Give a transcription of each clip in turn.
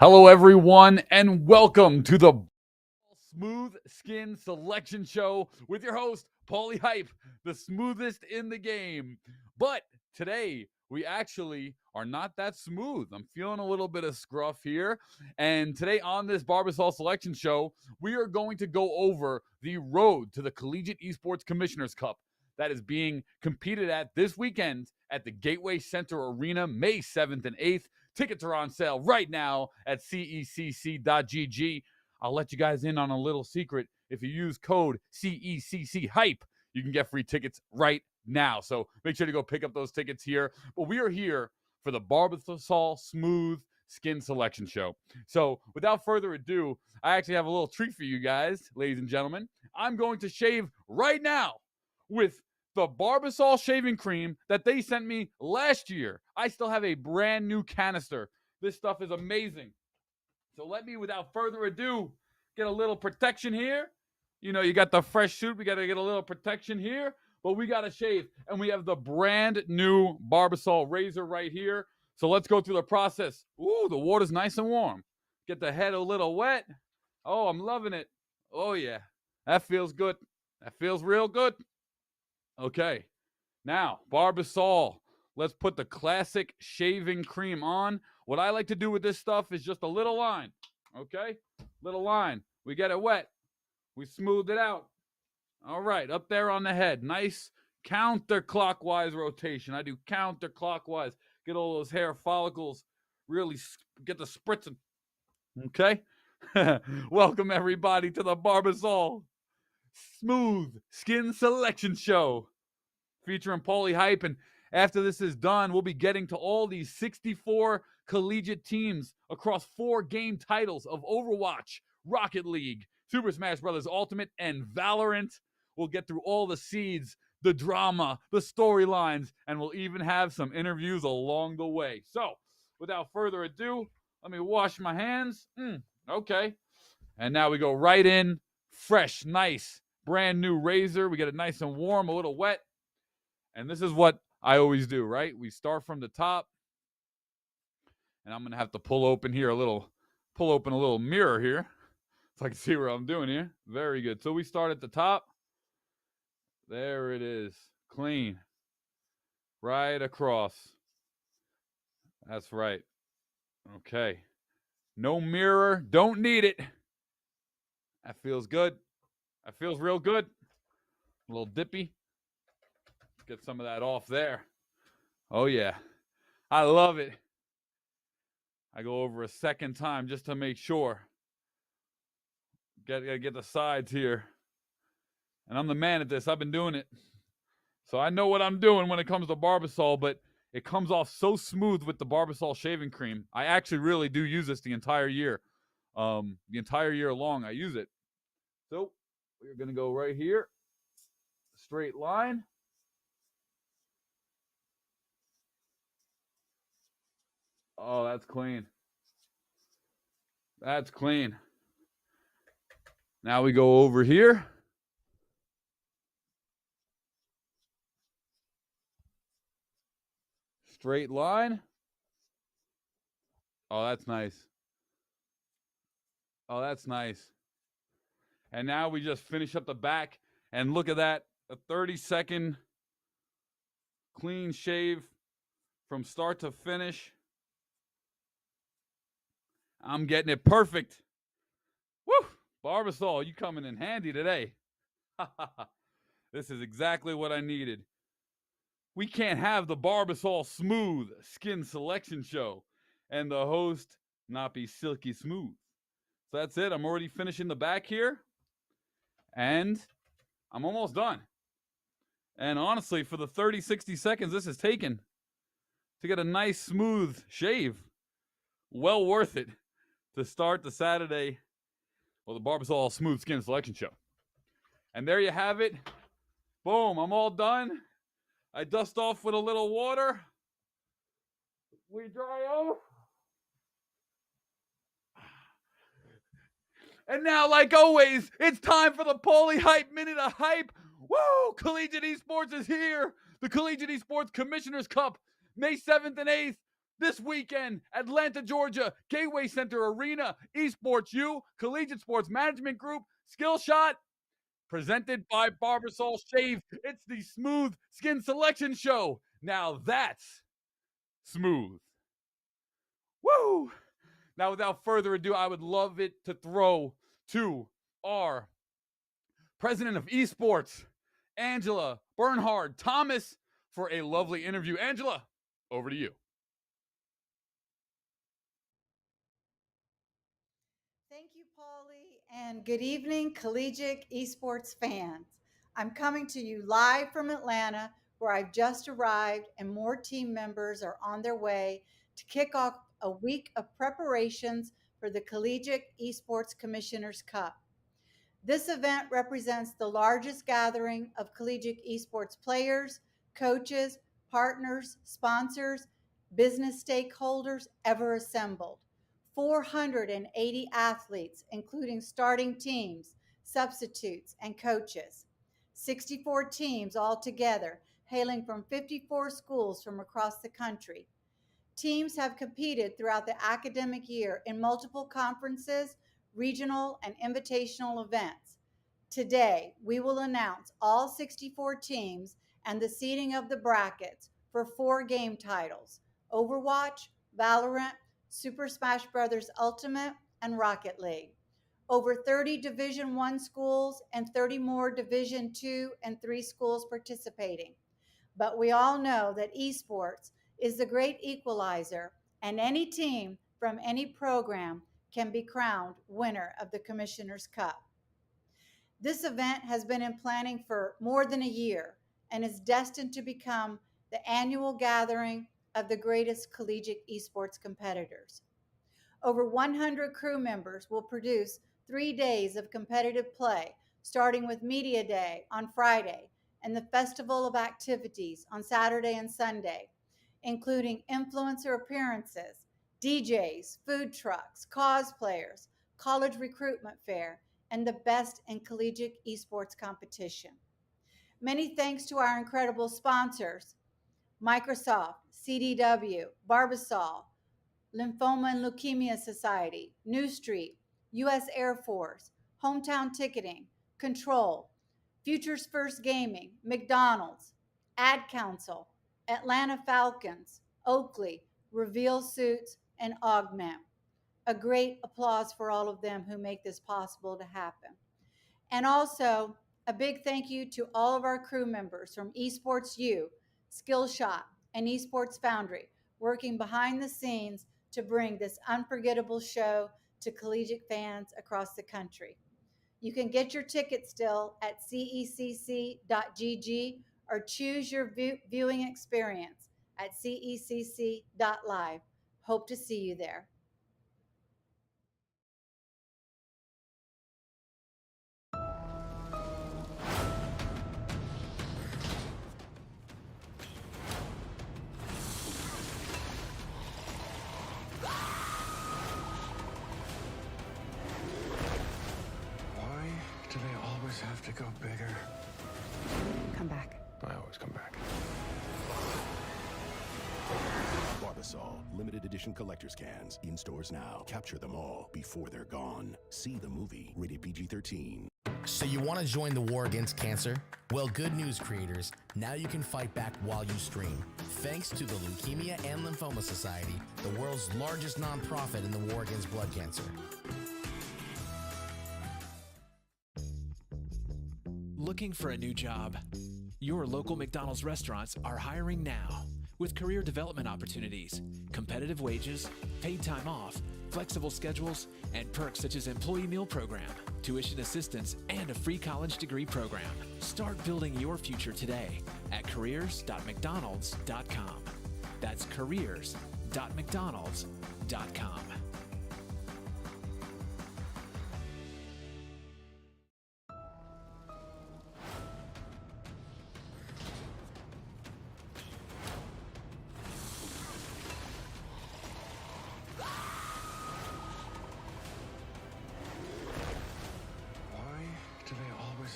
Hello, everyone, and welcome to the Smooth Skin Selection Show with your host, Paulie Hype, the smoothest in the game. But today, we actually are not that smooth. I'm feeling a little bit of scruff here. And today on this Barbasol Selection Show, we are going to go over the road to the Collegiate Esports Commissioners Cup that is being competed at this weekend at the Gateway Center Arena, May 7th and 8th. Tickets are on sale right now at CECC.GG. I'll let you guys in on a little secret. If you use code CECC Hype, you can get free tickets right now. So make sure to go pick up those tickets here. But we are here for the Barbasol Smooth Skin Selection Show. So without further ado, I actually have a little treat for you guys, ladies and gentlemen. I'm going to shave right now with the Barbasol shaving cream that they sent me last year. I still have a brand new canister. This stuff is amazing. So let me, without further ado, get a little protection here. You know, you got the fresh suit. We got to get a little protection here, but we got to shave. And we have the brand new Barbasol razor right here. So let's go through the process. Ooh, the water's nice and warm. Get the head a little wet. Oh, I'm loving it. Oh, yeah. That feels good. That feels real good. Okay, now, Barbasol. Let's put the classic shaving cream on. What I like to do with this stuff is just a little line, okay? Little line. We get it wet. We smooth it out. All right, up there on the head. Nice counterclockwise rotation. I do counterclockwise. Get all those hair follicles. Really get the spritzing. Okay? Welcome, everybody, to the Barbasol Smooth Skin Selection Show featuring Paulie Hype. And after this is done, we'll be getting to all these 64 collegiate teams across 4 game titles of Overwatch, Rocket League, Super Smash Bros. Ultimate, and Valorant. We'll get through all the seeds, the drama, the storylines, and we'll even have some interviews along the way. So, without further ado, let me wash my hands. Okay. And now we go right in. Fresh, nice, brand new razor. We get it nice and warm, a little wet. And this is what I always do, right? We start from the top. And I'm going to have to pull open a little mirror here so I can see what I'm doing here. Very good. So we start at the top. There it is. Clean. Right across. That's right. Okay. No mirror. Don't need it. That feels good. That feels real good. A little dippy. Let's get some of that off there. Oh, yeah. I love it. I go over a second time just to make sure. Gotta get the sides here. And I'm the man at this. I've been doing it. So I know what I'm doing when it comes to Barbasol, but it comes off so smooth with the Barbasol shaving cream. I actually really do use this the entire year. The entire year long, I use it. So we're going to go right here. Straight line. Oh, that's clean. That's clean. Now we go over here. Straight line. Oh, that's nice. Oh, that's nice. And now we just finish up the back. And look at that. A 30-second clean shave from start to finish. I'm getting it perfect. Woo! Barbasol, you coming in handy today. This is exactly what I needed. We can't have the Barbasol Smooth Skin Selection Show and the host not be silky smooth. So that's it. I'm already finishing the back here. And I'm almost done. And honestly, for the 30, 60 seconds this has taken to get a nice smooth shave, well worth it to start the Saturday, well, the Barbasol Smooth Skin Selection Show. And there you have it. Boom, I'm all done. I dust off with a little water. We dry off. And now, like always, it's time for the Paulie Hype Minute of Hype. Woo! Collegiate Esports is here. The Collegiate Esports Commissioners Cup, May 7th and 8th. This weekend, Atlanta, Georgia, Gateway Center Arena, Esports U, Collegiate Sports Management Group, Skillshot, presented by Barbasol Shave. It's the Smooth Skin Selection Show. Now that's smooth. Woo! Now, without further ado, I would love it to throw to our president of esports, Angela Bernhard Thomas, for a lovely interview. Angela, over to you. Thank you, Paulie, and good evening, collegiate esports fans. I'm coming to you live from Atlanta, where I've just arrived, and more team members are on their way to kick off a week of preparations for the Collegiate Esports Commissioners Cup. This event represents the largest gathering of collegiate esports players, coaches, partners, sponsors, business stakeholders ever assembled. 480 athletes, including starting teams, substitutes, and coaches. 64 teams altogether, hailing from 54 schools from across the country. Teams have competed throughout the academic year in multiple conferences, regional, and invitational events. Today, we will announce all 64 teams and the seeding of the brackets for 4 game titles: Overwatch, Valorant, Super Smash Bros. Ultimate, and Rocket League. Over 30 Division I schools and 30 more Division II and III schools participating. But we all know that esports is the great equalizer, and any team from any program can be crowned winner of the Commissioner's Cup. This event has been in planning for more than a year and is destined to become the annual gathering of the greatest collegiate esports competitors. Over 100 crew members will produce 3 days of competitive play, starting with Media Day on Friday and the Festival of Activities on Saturday and Sunday, including influencer appearances, DJs, food trucks, cosplayers, college recruitment fair, and the best in collegiate esports competition. Many thanks to our incredible sponsors: Microsoft, CDW, Barbasol, Lymphoma and Leukemia Society, New Street, U.S. Air Force, Hometown Ticketing, Control, Futures First Gaming, McDonald's, Ad Council, Atlanta Falcons, Oakley, Reveal Suits, and Augment. A great applause for all of them who make this possible to happen. And also, a big thank you to all of our crew members from Esports U, Skillshot, and Esports Foundry, working behind the scenes to bring this unforgettable show to collegiate fans across the country. You can get your tickets still at cecc.gg or choose your viewing experience at cecc.live. Hope to see you there. Do they always have to go bigger? Come back. I always come back. Barbasol, limited edition collector's cans. In stores now. Capture them all before they're gone. See the movie. Rated PG-13. So you want to join the war against cancer? Well, good news, creators. Now you can fight back while you stream. Thanks to the Leukemia and Lymphoma Society, the world's largest nonprofit in the war against blood cancer. Looking for a new job? Your local McDonald's restaurants are hiring now with career development opportunities, competitive wages, paid time off, flexible schedules, and perks such as employee meal program, tuition assistance, and a free college degree program. Start building your future today at careers.mcdonalds.com. That's careers.mcdonalds.com.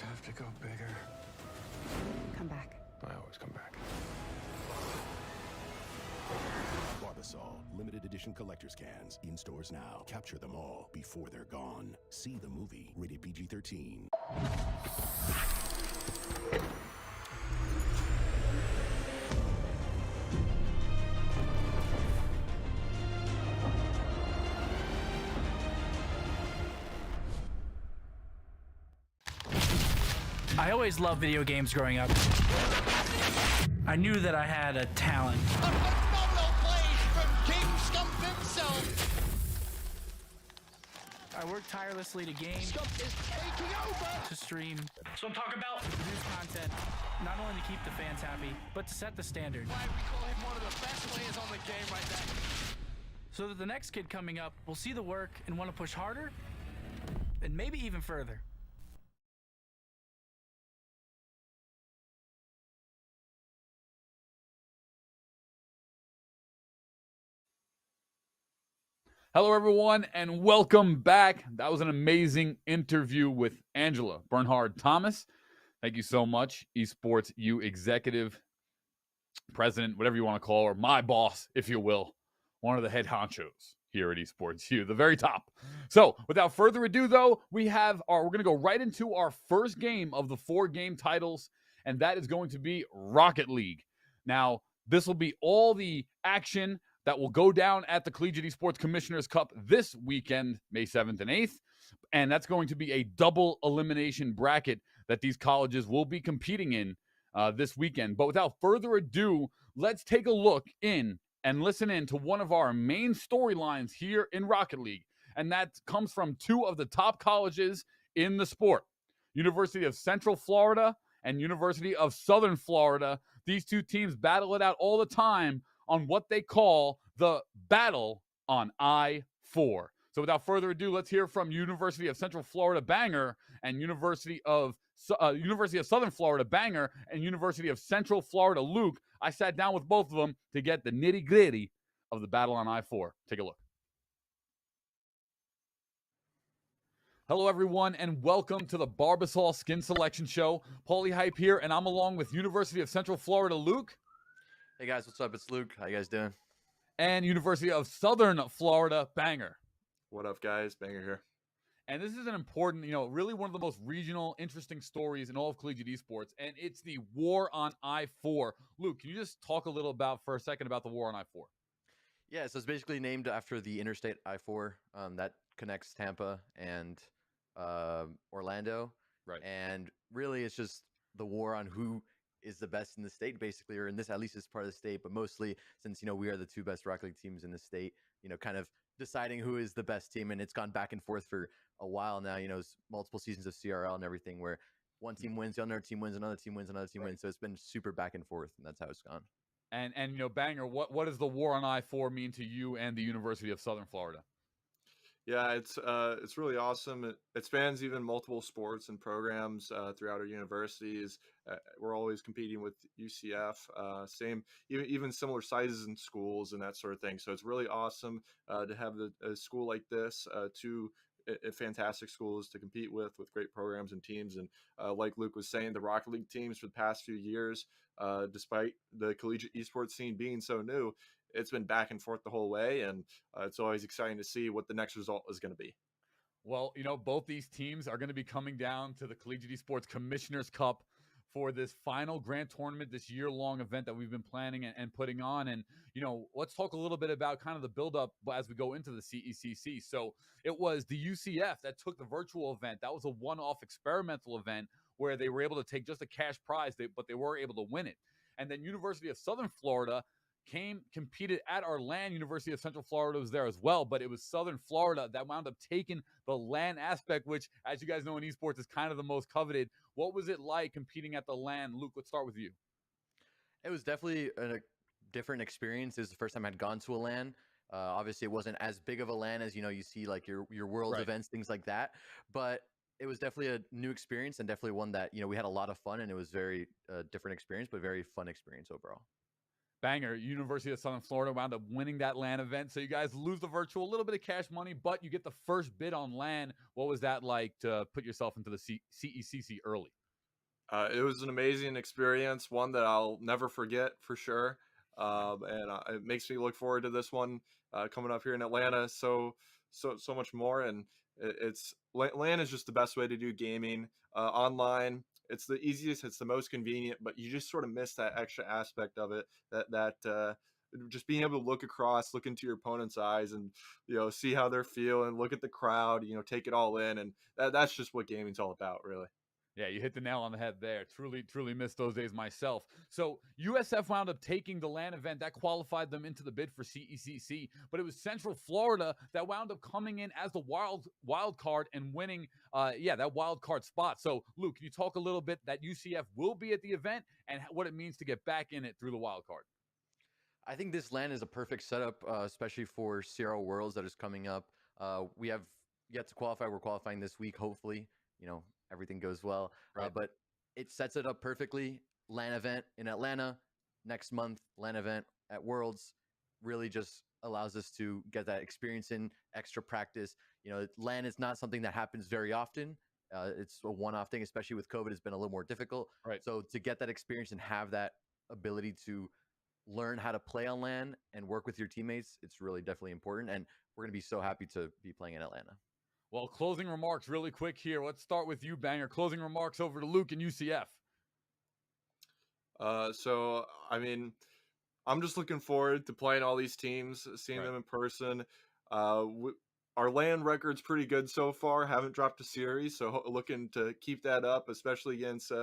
Have to go bigger. Come back. I always come back. Barbasol, limited edition collector's cans in stores now. Capture them all before they're gone. See the movie. Rated PG-13. I always loved video games growing up. I knew that I had a talent. A phenomenal play from King Stump himself. I worked tirelessly to game, Stump is taking over. to stream. So I'm talking about produce content, not only to keep the fans happy, but to set the standard. Why we call him one of the best players on the game right now. So that the next kid coming up will see the work and want to push harder, and maybe even further. Hello, everyone, and welcome back. That was an amazing interview with Angela Bernhard Thomas. Thank you so much, Esports U Executive, President, whatever you want to call her, my boss, if you will, one of the head honchos here at Esports U, the very top. So, without further ado, though, we're going to go right into our first game of the 4-game titles, and that is going to be Rocket League. Now, this will be all the action that will go down at the Collegiate Esports Commissioners Cup this weekend, May 7th and 8th. And that's going to be a double elimination bracket that these colleges will be competing in this weekend. But without further ado, let's take a look in and listen in to one of our main storylines here in Rocket League. And that comes from two of the top colleges in the sport, University of Central Florida and University of Southern Florida. These two teams battle it out all the time on what they call the battle on I-4. So without further ado, let's hear from University of Central Florida Banger and University of Southern Florida Banger and University of Central Florida Luke. I sat down with both of them to get the nitty-gritty of the battle on I-4. Take a look. Hello, everyone, and welcome to the Barbasol Skin Selection Show. Paulie Hype here, and I'm along with University of Central Florida Luke. Hey guys, what's up? It's Luke. How you guys doing? And University of Southern Florida Banger. What up, guys? Banger here. And this is an important, really one of the most regional, interesting stories in all of collegiate esports, and it's the war on I-4. Luke, can you just talk a little for a second about the war on I-4? Yeah, so it's basically named after the interstate I-4 that connects Tampa and Orlando. Right. And really, it's just the war on who is the best in the state, basically, or in this, at least as part of the state, but mostly since, we are the two best Rocket League teams in the state, kind of deciding who is the best team. And it's gone back and forth for a while now, multiple seasons of CRL and everything where one team wins, the other team wins, another team wins, another team wins. So it's been super back and forth, and that's how it's gone. And Banger, what does the war on I-4 mean to you and the University of Southern Florida? Yeah, it's really awesome. It spans even multiple sports and programs throughout our universities. We're always competing with UCF, even similar sizes in schools and that sort of thing. So it's really awesome to have a school like this, two fantastic schools to compete with great programs and teams. And like Luke was saying, the Rocket League teams for the past few years, despite the collegiate esports scene being so new, it's been back and forth the whole way, and it's always exciting to see what the next result is going to be. Well, both these teams are going to be coming down to the Collegiate Esports Commissioners Cup for this final grand tournament, this year-long event that we've been planning and putting on. And, let's talk a little bit about kind of the build-up as we go into the CECC. So it was the UCF that took the virtual event. That was a one-off experimental event where they were able to take just a cash prize, but they were able to win it. And then University of Southern Florida competed at our LAN. University of Central Florida was there as well, but it was Southern Florida that wound up taking the LAN aspect, which, as you guys know, in esports is kind of the most coveted. What was it like competing at the LAN? Luke, let's start with you. It was definitely a different experience. It was the first time I'd gone to a LAN. Obviously, it wasn't as big of a LAN as, you see like your Worlds events, things like that. But it was definitely a new experience and definitely one that, we had a lot of fun, and it was very different experience, but very fun experience overall. Banger, University of Southern Florida wound up winning that LAN event. So you guys lose the virtual, a little bit of cash money, but you get the first bid on LAN. What was that like to put yourself into the CECC early? It was an amazing experience, one that I'll never forget for sure. and it makes me look forward to this one coming up here in Atlanta. So much more, and LAN is just the best way to do gaming online. It's the easiest, it's the most convenient, but you just sort of miss that extra aspect of it, that just being able to look across, look into your opponent's eyes, and see how they're feeling, look at the crowd, take it all in, and that's just what gaming's all about, really. Yeah, you hit the nail on the head there. Truly missed those days myself. So USF wound up taking the LAN event. That qualified them into the bid for CECC, but it was Central Florida that wound up coming in as the wild card and winning that wild card spot. So Luke, can you talk a little bit that UCF will be at the event and what it means to get back in it through the wild card? I think this LAN is a perfect setup, especially for Sierra Worlds that is coming up. We have yet to qualify. We're qualifying this week, hopefully. Everything goes well. Right. But it sets it up perfectly. LAN event in Atlanta next month, LAN event at Worlds really just allows us to get that experience in, extra practice. LAN is not something that happens very often. It's a one-off thing, especially with COVID. It's been a little more difficult. Right. So to get that experience and have that ability to learn how to play on LAN and work with your teammates, it's really definitely important. And we're going to be so happy to be playing in Atlanta. Well, closing remarks really quick here. Let's start with you, Banger. Closing remarks over to Luke and UCF. So, I mean, I'm just looking forward to playing all these teams, seeing them in person. Our LAN record's pretty good so far. Haven't dropped a series, so looking to keep that up, especially against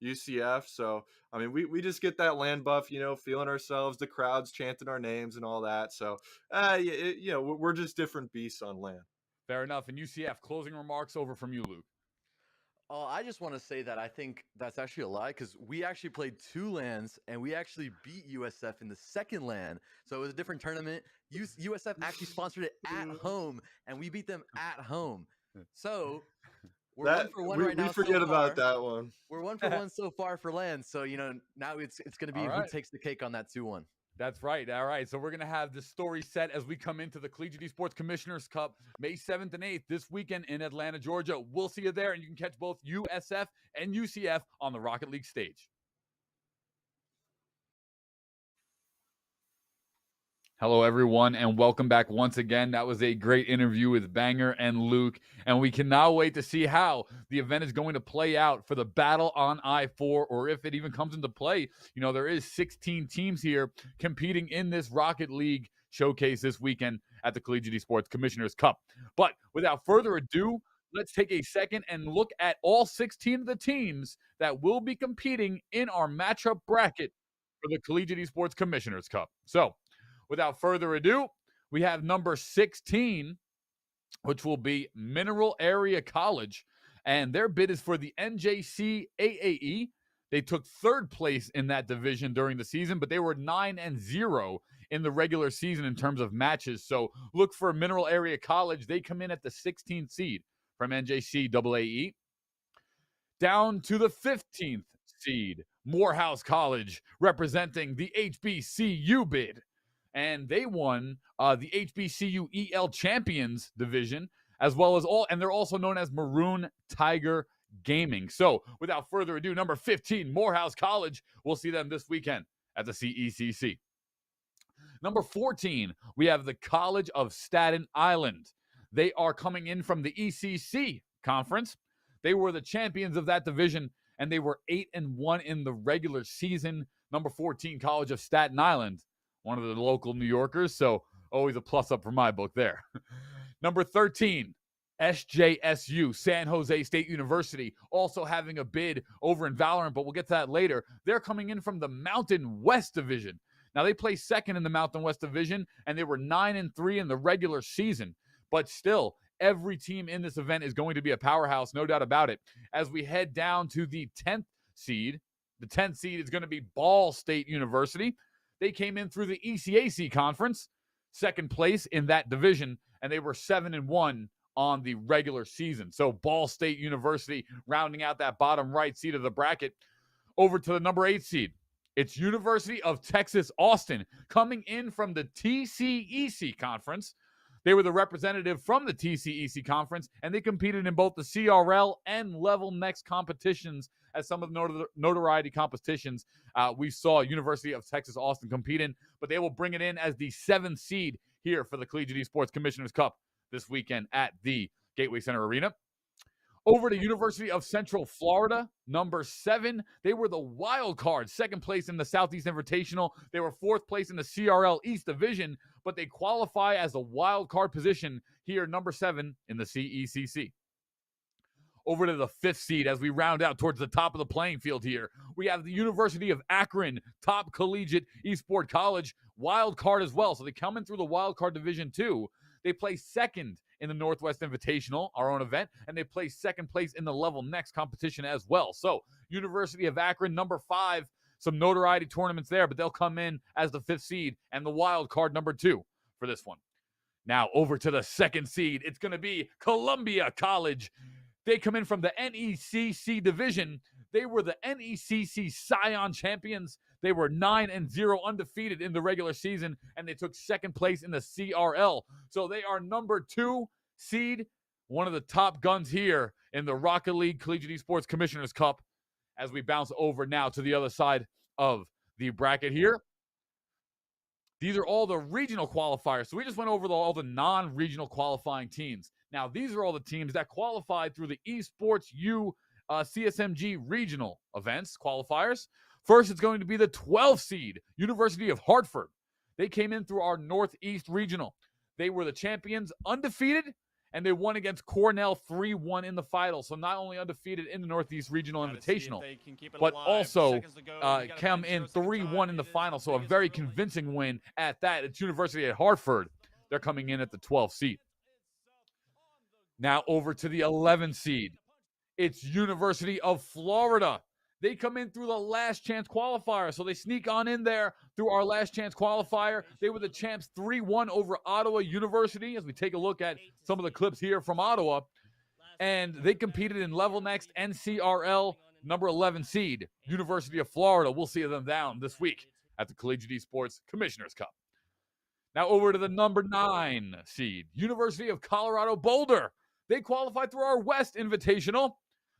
UCF. So, I mean, we just get that LAN buff, feeling ourselves, the crowds chanting our names and all that. So, we're just different beasts on LAN. Fair enough. And UCF, closing remarks over from you, Luke. Oh, I just want to say that I think that's actually a lie because we actually played 2 LANs and we actually beat USF in the second LAN. So it was a different tournament. USF actually sponsored it at home and we beat them at home. So we're 1 for 1 right now. We forget about that one. We're 1 for 1 so far for LAN. So, now it's going to be who takes the cake on that 2-1. That's right. All right. So we're going to have this story set as we come into the Collegiate Esports Commissioners Cup May 7th and 8th this weekend in Atlanta, Georgia. We'll see you there, and you can catch both USF and UCF on the Rocket League stage. Hello, everyone, and welcome back once again. That was a great interview with Banger and Luke, and we can now wait to see how the event is going to play out for the battle on I-4, or if it even comes into play. There is 16 teams here competing in this Rocket League showcase this weekend at the Collegiate Esports Commissioners Cup. But without further ado, let's take a second and look at all 16 of the teams that will be competing in our matchup bracket for the Collegiate Esports Commissioners Cup. So, without further ado, we have number 16, which will be Mineral Area College, and their bid is for the NJC AAE. They took 3rd place in that division during the season, but they were 9-0 in the regular season in terms of matches. So look for Mineral Area College. They come in at the 16th seed from NJC AAE. Down to the 15th seed, Morehouse College, representing the HBCU bid. And they won the HBCU EL Champions division, as well as and they're also known as Maroon Tiger Gaming. So, without further ado, number 15, Morehouse College. We'll see them this weekend at the CECC. Number 14, we have the College of Staten Island. They are coming in from the ECC conference. They were the champions of that division, and they were 8-1 in the regular season. Number 14, College of Staten Island, one of the local New Yorkers, so always a plus up for my book there. Number 13, SJSU, San Jose State University, also having a bid over in Valorant, but we'll get to that later. They're coming in from the Mountain West Division. Now, they placed 2nd in the Mountain West Division, and they were 9-3 in the regular season. But still, every team in this event is going to be a powerhouse, no doubt about it. As we head down to the 10th seed, the 10th seed is going to be Ball State University. They came in through the ECAC conference, 2nd place in that division, and they were 7-1 on the regular season. So Ball State University rounding out that bottom right seed of the bracket. Over to the number 8 seed. It's University of Texas Austin coming in from the TCEC conference. They were the representative from the TCEC conference, and they competed in both the CRL and Level Next competitions. As some of the notoriety competitions we saw University of Texas Austin compete in, but they will bring it in as the 7th seed here for the Collegiate Esports Commissioners Cup this weekend at the Gateway Center Arena. Over to University of Central Florida, number 7. They were the wild card, 2nd place in the Southeast Invitational. They were 4th place in the CRL East Division, but they qualify as a wild card position here, number 7 in the CECC. Over to the 5th seed as we round out towards the top of the playing field here. We have the University of Akron, top collegiate esport college, wild card as well. So they come in through the wild card division too. They play 2nd in the Northwest Invitational, our own event, and they play 2nd place in the Level Next competition as well. So University of Akron, number 5, some notoriety tournaments there, but they'll come in as the 5th seed and the wild card number 2 for this one. Now over to the 2nd seed. It's going to be Columbia College. They come in from the NECC division. They were the NECC Scion champions. They were 9-0 undefeated in the regular season, and they took 2nd place in the CRL. So they are number 2 seed, one of the top guns here in the Rocket League Collegiate Esports Commissioners Cup. As we bounce over now to the other side of the bracket here. These are all the regional qualifiers. So we just went over all the non-regional qualifying teams. Now, these are all the teams that qualified through the Esports U CSMG regional events, qualifiers. First, it's going to be the 12th seed, University of Hartford. They came in through our Northeast regional. They were the champions, undefeated, and they won against Cornell 3-1 in the final. So not only undefeated in the Northeast Regional Invitational, but also come in 3-1 in the final. So a very convincing win at that. It's University of Hartford. They're coming in at the 12th seed. Now over to the 11th seed. It's University of Florida. They come in through the last chance qualifier. So they sneak on in there through our last chance qualifier. They were the champs 3-1 over Ottawa University, as we take a look at some of the clips here from Ottawa. And they competed in Level Next NCRL, number 11 seed, University of Florida. We'll see them down this week at the Collegiate Esports Commissioners Cup. Now over to the number 9 seed, University of Colorado Boulder. They qualified through our West Invitational.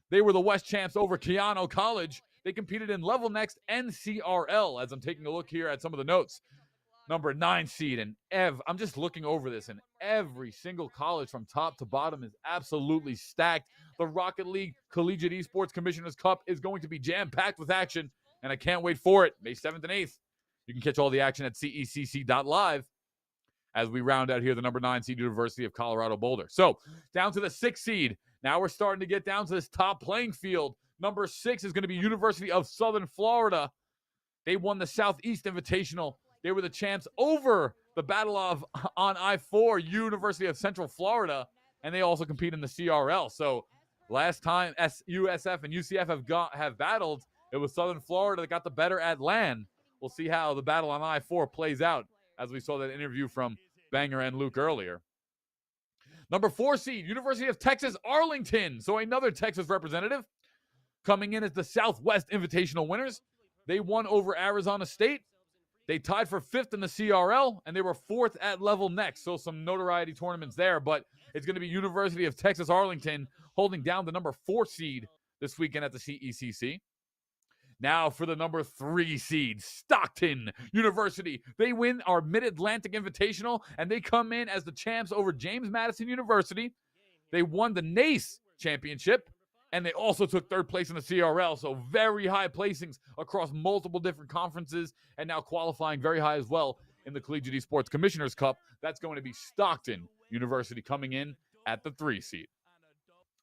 They were the West champs over Keano College. They competed in Level Next NCRL, as I'm taking a look here at some of the notes. Number 9 seed, and I'm just looking over this, and every single college from top to bottom is absolutely stacked. The Rocket League Collegiate Esports Commissioners Cup is going to be jam-packed with action, and I can't wait for it. May 7th and 8th. You can catch all the action at CECC.live as we round out here the number 9 seed, University of Colorado Boulder. So down to the 6th seed. Now we're starting to get down to this top playing field. Number 6 is going to be University of Southern Florida. They won the Southeast Invitational. They were the champs over the Battle of on I-4, University of Central Florida, and they also compete in the CRL. So last time USF and UCF have battled, it was Southern Florida that got the better at LAN. We'll see how the battle on I-4 plays out, as we saw that interview from Banger and Luke earlier. Number 4 seed, University of Texas Arlington. So another Texas representative coming in as the Southwest Invitational winners. They won over Arizona State. They tied for 5th in the CRL, and they were 4th at Level Next. So some notoriety tournaments there, but it's going to be University of Texas Arlington holding down the number 4 seed this weekend at the CECC. Now for the number 3 seed, Stockton University. They win our Mid-Atlantic Invitational, and they come in as the champs over James Madison University. They won the NACE championship, and they also took 3rd place in the CRL. So very high placings across multiple different conferences, and now qualifying very high as well in the Collegiate Esports Commissioners Cup. That's going to be Stockton University coming in at the 3 seed.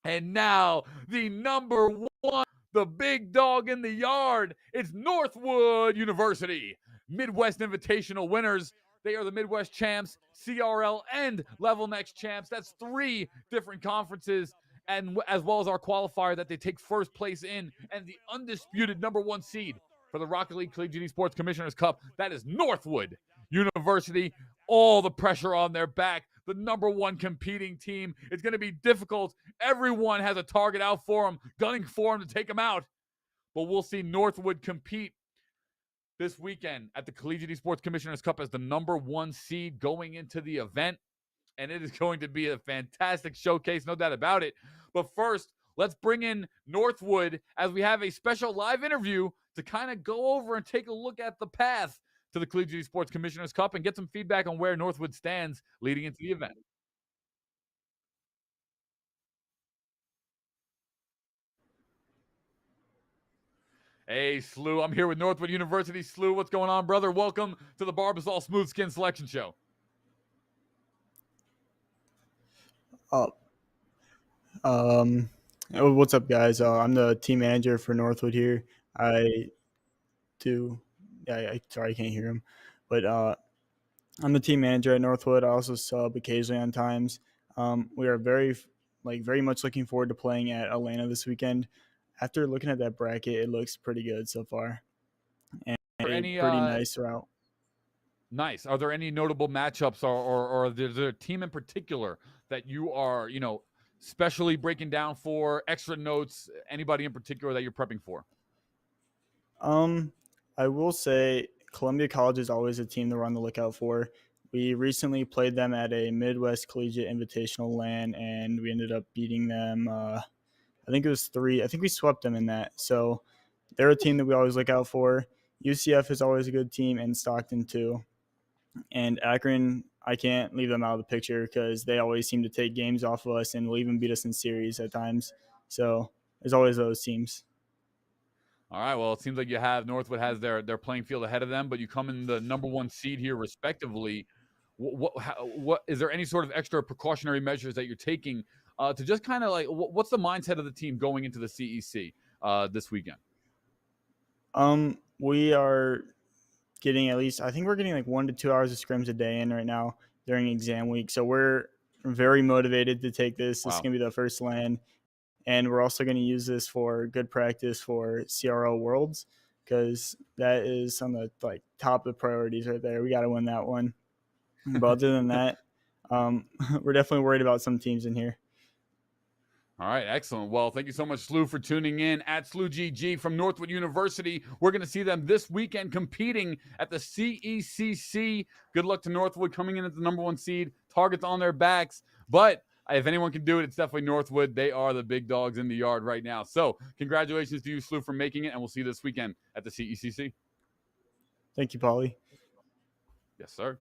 And now the number 1. The big dog in the yard. It's Northwood University. Midwest Invitational winners. They are the Midwest champs, CRL, and Level Next champs. That's 3 different conferences, and as well as our qualifier that they take 1st place in, and the undisputed number 1 seed for the Rocket League Collegiate Esports Commissioners Cup. That is Northwood University. All the pressure on their back. The number 1 competing team. It's going to be difficult. Everyone has a target out for them, gunning for them to take them out. But we'll see Northwood compete this weekend at the Collegiate Esports Commissioners Cup as the number 1 seed going into the event. and it is going to be a fantastic showcase, no doubt about it. But first, let's bring in Northwood as we have a special live interview to kind of go over and take a look at the path to the Collegiate Sports Commissioners Cup and get some feedback on where Northwood stands leading into the event. Hey, Sjsu, I'm here with Northwood University. Sjsu, what's going on, brother? Welcome to the Barbasol Smooth Skin Selection Show. What's up, guys? I'm the team manager for Northwood here. Sorry, I can't hear him, but I'm the team manager at Northwood. I also sub occasionally on times. We are very much looking forward to playing at Atlanta this weekend. After looking at that bracket, it looks pretty good so far, and pretty nice route. Nice. Are there any notable matchups or is there a team in particular that you are, specially breaking down for, extra notes, anybody in particular that you're prepping for? I will say Columbia College is always a team that we're on the lookout for. We recently played them at a Midwest Collegiate Invitational LAN, and we ended up beating them. I think it was 3. I think we swept them in that. So they're a team that we always look out for. UCF is always a good team, and Stockton too. And Akron, I can't leave them out of the picture because they always seem to take games off of us and will even beat us in series at times. So there's always those teams. All right, well, it seems like you have Northwood has their playing field ahead of them, but you come in the number 1 seed here respectively. What is there any sort of extra precautionary measures that you're taking to just kind of what's the mindset of the team going into the CEC this weekend? We are getting I think we're getting 1 to 2 hours of scrims a day in right now during exam week. So we're very motivated to take this. Wow. This is going to be the first LAN. And we're also going to use this for good practice for CRO Worlds because that is on the top of priorities right there. We got to win that one. But other than that, we're definitely worried about some teams in here. All right, excellent. Well, thank you so much, Sjsu, for tuning in. At SluGG from Northwood University. We're going to see them this weekend competing at the CECC. Good luck to Northwood coming in at the number 1 seed. Targets on their backs. But if anyone can do it, it's definitely Northwood. They are the big dogs in the yard right now. So congratulations to you, Sjsu, for making it, and we'll see you this weekend at the CECC. Thank you, Paulie. Yes, sir.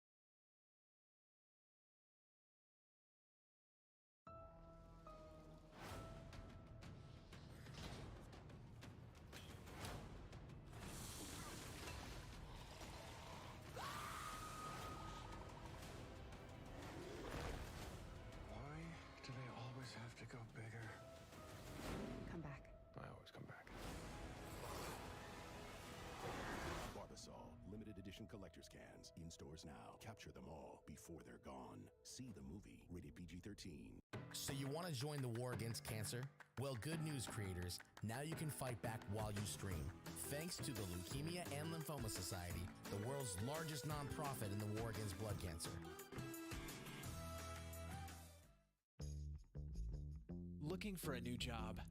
Collector's cans in stores now. Capture them all before they're gone. See the movie. Rated PG-13. So you want to join the war against cancer? Well, good news, creators. Now you can fight back while you stream. Thanks to the Leukemia and Lymphoma Society, the world's largest nonprofit in the war against blood cancer. Looking for a new job?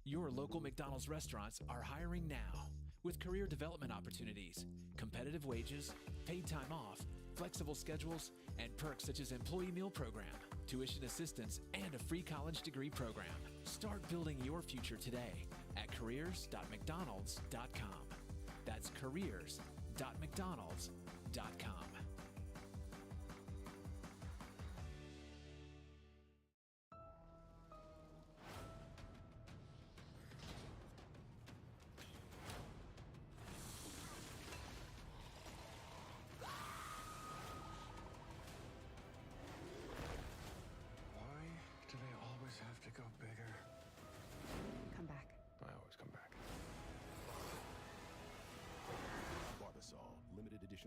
Your local McDonald's restaurants are hiring now. With career development opportunities, competitive wages, paid time off, flexible schedules, and perks such as employee meal program, tuition assistance, and a free college degree program. Start building your future today at careers.mcdonalds.com. That's careers.mcdonalds.com.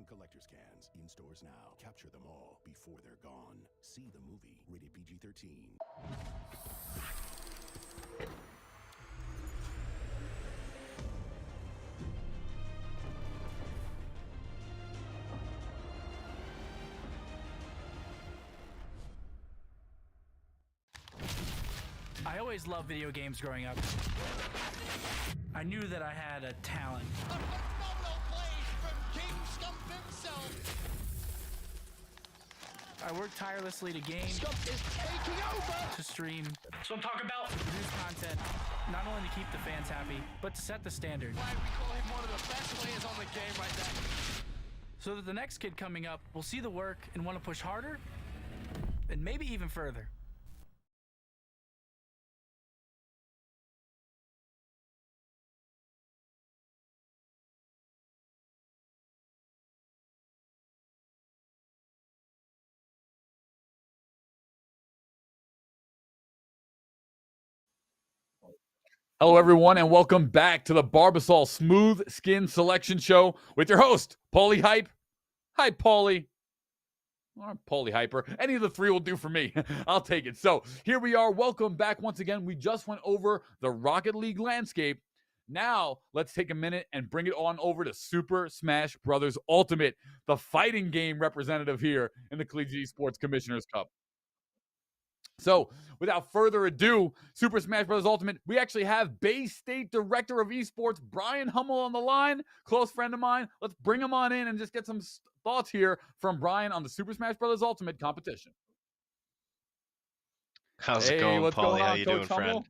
Collector's cans in stores now. Capture them all before they're gone. See the movie. Rated PG-13. I always loved video games growing up. I knew that I had a talent. I work tirelessly to game, Scott is taking over. to stream, So I'm talking about. to produce content, not only to keep the fans happy, but to set the standard. Why we call him one of the best players on the game right now. So that the next kid coming up will see the work and want to push harder and maybe even further. Hello, everyone, and welcome back to the Barbasol Smooth Skin Selection Show with your host, Paulie Hype. Hi, Paulie. Or Paulie Hyper. Any of the three will do for me. I'll take it. So here we are. Welcome back once again. We just went over the Rocket League landscape. Now, let's take a minute and bring it on over to Super Smash Bros. Ultimate, the fighting game representative here in the Collegiate Esports Commissioners Cup. So, without further ado, Super Smash Bros. Ultimate, we actually have Bay State Director of Esports, Brian Hummel, on the line. Close friend of mine. Let's bring him on in and just get some thoughts here from Brian on the Super Smash Bros. Ultimate competition. How's it going, what's Paulie? going How on, you Coach doing, friend? Hummel?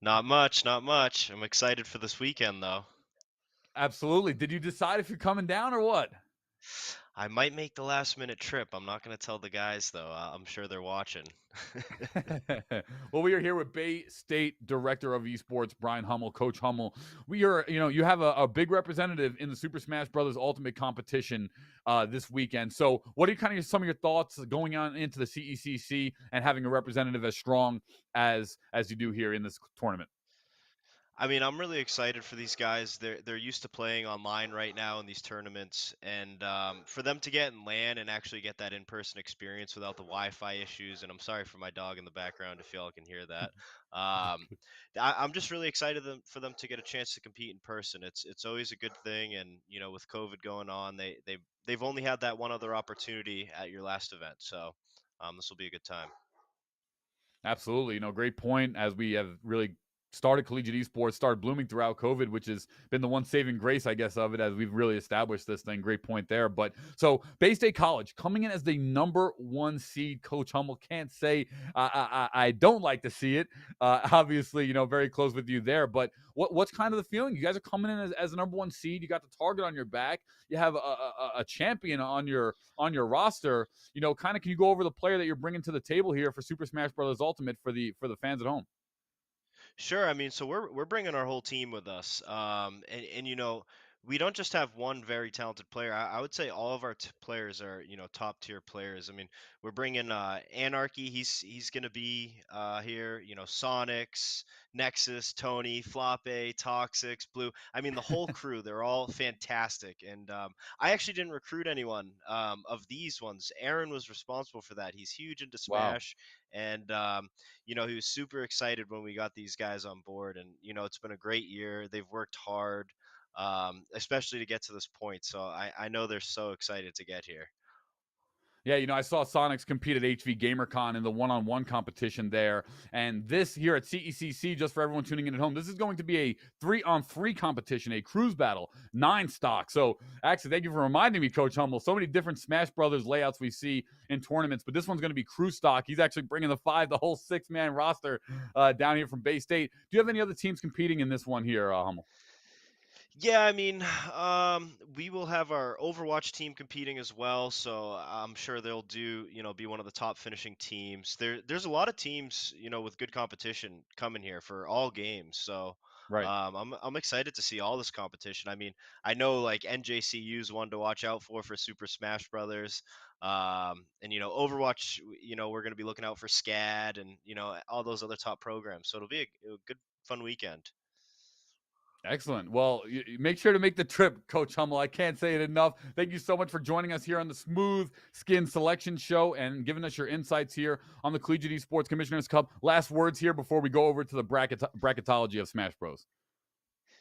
Not much, not much. I'm excited for this weekend, though. Absolutely. Did you decide if you're coming down or what? I might make the last-minute trip. I'm not going to tell the guys, though. I'm sure they're watching. Well, we are here with Bay State Director of Esports, Brian Hummel, Coach Hummel. We are, you have a big representative in the Super Smash Bros. Ultimate competition this weekend. So what are kind of some of your thoughts going on into the CECC and having a representative as strong as you do here in this tournament? I mean, I'm really excited for these guys. They're used to playing online right now in these tournaments, and for them to get in LAN and actually get that in-person experience without the Wi-Fi issues. And I'm sorry for my dog in the background if y'all can hear that. I'm just really excited for them to get a chance to compete in person. It's always a good thing, and with COVID going on, they've only had that one other opportunity at your last event. So this will be a good time. Absolutely. Great point. As we have really started collegiate esports, started blooming throughout COVID, which has been the one saving grace, I guess, of it as we've really established this thing. Great point there. But so Bay State College coming in as the #1 seed. Coach Hummel, can't say I don't like to see it. Obviously, very close with you there. But what's kind of the feeling? You guys are coming in as the #1 seed. You got the target on your back. You have a champion on your roster. Kind of, can you go over the player that you're bringing to the table here for Super Smash Bros. Ultimate for the fans at home? Sure. I mean, so we're bringing our whole team with us, and we don't just have one very talented player. I would say all of our players are top tier players. I mean, we're bringing Anarchy. He's gonna be here. Sonics, Nexus, Tony, Floppe, Toxics, Blue. I mean, the whole crew. They're all fantastic. And I actually didn't recruit anyone of these ones. Aaron was responsible for that. He's huge into Wow. Smash, and he was super excited when we got these guys on board. And it's been a great year. They've worked hard, especially to get to this point. So I know they're so excited to get here. Yeah, I saw Sonics compete at HV GamerCon in the one-on-one competition there. And this here at CECC, just for everyone tuning in at home, this is going to be a 3-on-3 competition, a cruise battle, 9 stock. So actually, thank you for reminding me, Coach Hummel. So many different Smash Brothers layouts we see in tournaments, but this one's going to be crew stock. He's actually bringing the whole 6-man roster down here from Bay State. Do you have any other teams competing in this one here, Hummel? Yeah, I mean, we will have our Overwatch team competing as well, so I'm sure they'll be one of the top finishing teams. There's a lot of teams, with good competition coming here for all games. So, right. I'm excited to see all this competition. I mean, I know like NJCU is one to watch out for Super Smash Brothers. And Overwatch, we're going to be looking out for SCAD and all those other top programs. So it'll be a good fun weekend. Excellent. Well, make sure to make the trip, Coach Hummel. I can't say it enough. Thank you so much for joining us here on the Smooth Skin Selection Show and giving us your insights here on the Collegiate Esports Commissioners Cup. Last words here before we go over to the bracketology of Smash Bros.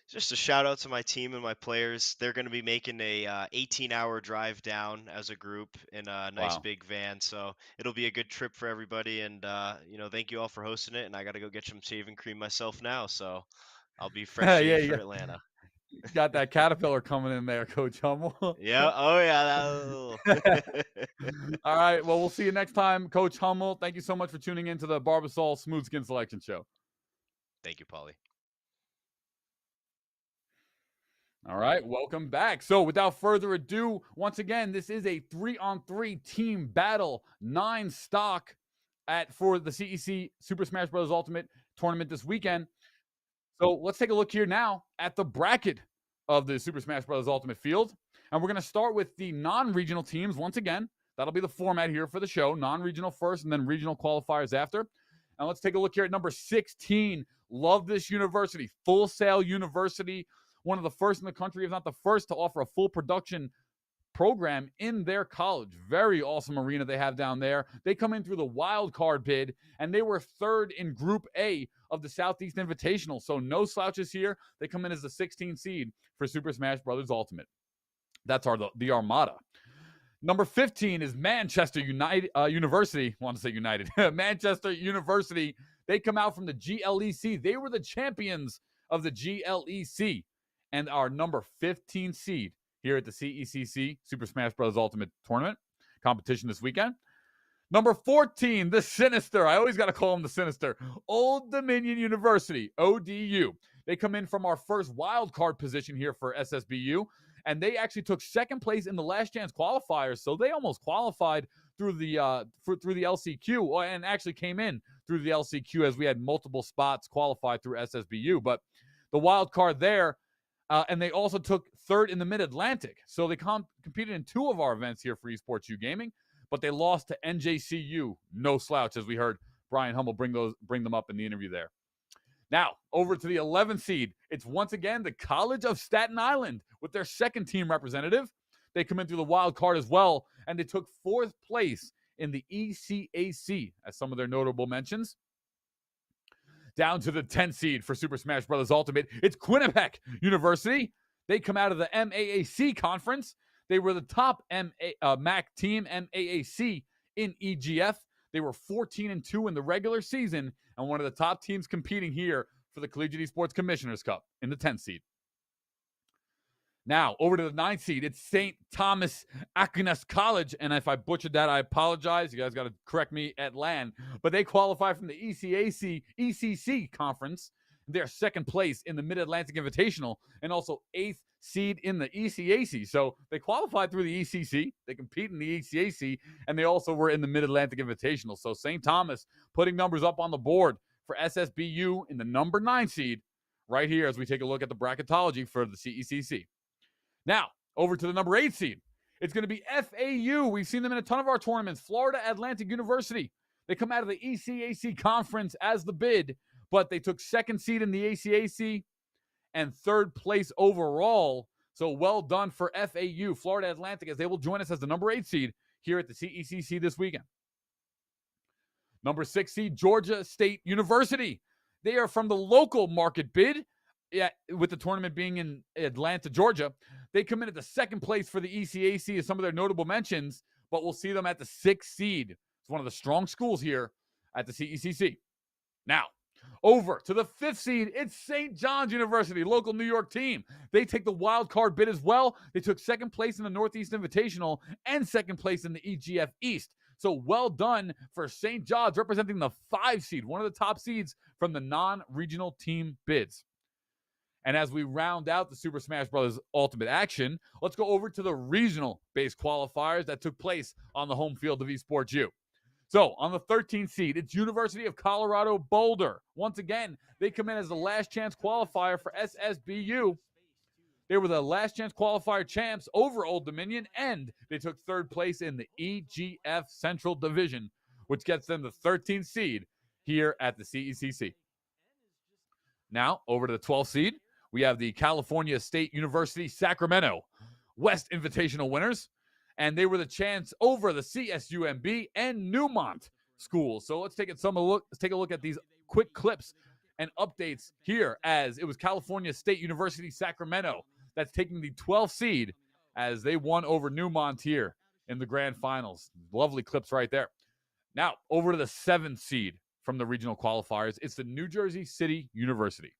Just a shout out to my team and my players. They're going to be making a 18-hour drive down as a group in a nice big van. So it'll be a good trip for everybody. And, thank you all for hosting it. And I got to go get some shaving cream myself now. So I'll be fresh shaved for Atlanta. Got that caterpillar coming in there, Coach Hummel. Yeah. Oh yeah. All right. Well, we'll see you next time, Coach Hummel. Thank you so much for tuning in to the Barbasol Smooth Skin Selection Show. Thank you, Paulie. All right, welcome back. So without further ado, once again, this is a 3-on-3 team battle, 9 stock for the CEC Super Smash Bros. Ultimate tournament this weekend. So let's take a look here now at the bracket of the Super Smash Bros. Ultimate field. And we're going to start with the non-regional teams once again. That'll be the format here for the show. Non-regional first and then regional qualifiers after. And let's take a look here at number 16. Love this university. Full Sail University. One of the first in the country, if not the first, to offer a full production program in their college. Very awesome arena they have down there. They come in through the wild card bid, and they were third in Group A of the Southeast Invitational. So no slouches here. They come in as the 16th seed for Super Smash Bros. Ultimate. That's the Armada. Number 15 is Manchester University. I want to say United. Manchester University. They come out from the GLEC. They were the champions of the GLEC and our number 15 seed here at the CECC Super Smash Bros. Ultimate Tournament competition this weekend. Number 14, the Sinister. I always got to call them the Sinister. Old Dominion University, ODU. They come in from our first wild card position here for SSBU, and they actually took second place in the last chance qualifiers, so they almost qualified through the through the LCQ, and actually came in through the LCQ as we had multiple spots qualified through SSBU. But the wild card there, and they also took third in the Mid-Atlantic. So they competed in 2 of our events here for Esports U Gaming, but they lost to NJCU. No slouch, as we heard Brian Hummel bring them up in the interview there. Now, over to the 11th seed. It's once again the College of Staten Island with their second team representative. They come in through the wild card as well, and they took 4th place in the ECAC as some of their notable mentions. Down to the 10th seed for Super Smash Bros. Ultimate, it's Quinnipec University. They come out of the MAAC conference. They were the top MAC team, MAAC, in EGF. They were 14-2 in the regular season and one of the top teams competing here for the Collegiate Esports Commissioners Cup in the 10th seed. Now, over to the 9th seed, it's St. Thomas Aquinas College. And if I butchered that, I apologize. You guys got to correct me at LAN. But they qualify from the ECC conference. They're second place in the Mid-Atlantic Invitational and also 8th seed in the ECAC. So they qualified through the ECC. They compete in the ECAC, and they also were in the Mid-Atlantic Invitational. So St. Thomas putting numbers up on the board for SSBU in the number 9 seed right here as we take a look at the bracketology for the CECC. Now, over to the number 8 seed. It's going to be FAU. We've seen them in a ton of our tournaments. Florida Atlantic University. They come out of the ECAC conference as the bid, but they took second seed in the ACAC and third place overall. So well done for FAU, Florida Atlantic, as they will join us as the number 8 seed here at the CECC this weekend. Number 6 seed, Georgia State University. They are from the local market bid, with the tournament being in Atlanta, Georgia. They come in at the second place for the ECAC as some of their notable mentions, but we'll see them at the 6th seed. It's one of the strong schools here at the CECC. Now, over to the 5th seed, it's St. John's University, local New York team. They take the wild card bid as well. They took second place in the Northeast Invitational and second place in the EGF East. So well done for St. John's, representing the 5 seed, one of the top seeds from the non-regional team bids. And as we round out the Super Smash Bros. Ultimate action, let's go over to the regional-based qualifiers that took place on the home field of Esports U. So, on the 13th seed, it's University of Colorado Boulder. Once again, they come in as the last chance qualifier for SSBU. They were the last chance qualifier champs over Old Dominion, and they took third place in the EGF Central Division, which gets them the 13th seed here at the CECC. Now, over to the 12th seed, we have the California State University Sacramento West Invitational winners, and they were the chance over the CSUMB and Newmont schools. So let's take a look at these quick clips and updates here, as it was California State University Sacramento that's taking the 12th seed as they won over Newmont here in the grand finals. Lovely clips right there. Now, over to the 7th seed from the regional qualifiers. It's the New Jersey City University,